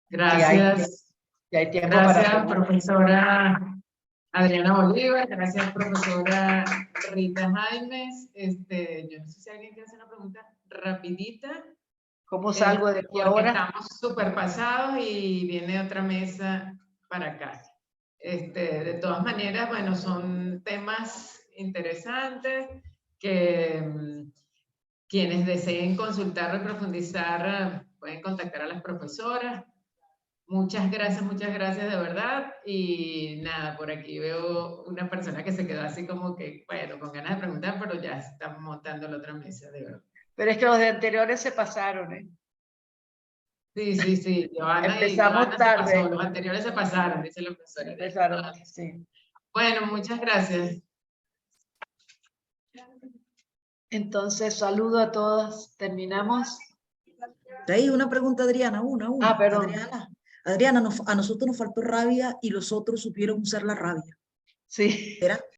Gracias. Ya hay tiempo Gracias, para profesora Adriana Bolívar. Gracias, profesora Rita Jaimes. Yo no sé si alguien quiere hacer una pregunta rapidita. ¿Cómo salgo de aquí Porque ahora? estamos súper pasados y viene otra mesa para acá. De todas maneras, bueno, son temas interesantes que quienes deseen consultar o profundizar pueden contactar a las profesoras. Muchas gracias de verdad. Y nada, por aquí veo una persona que se quedó así como que, bueno, con ganas de preguntar, pero ya estamos montando la otra mesa, de verdad. Pero es que los de anteriores se pasaron, ¿eh? Sí. Empezamos Johanna tarde. se pasó, los anteriores se pasaron, dice la profesora. Empezaron, sí. Bueno, muchas gracias. Entonces, saludo a todos. ¿Terminamos? Ahí una pregunta, Adriana, una. Ah, perdón. Adriana, a nosotros nos faltó rabia y los otros supieron usar la rabia. Sí. ¿Será?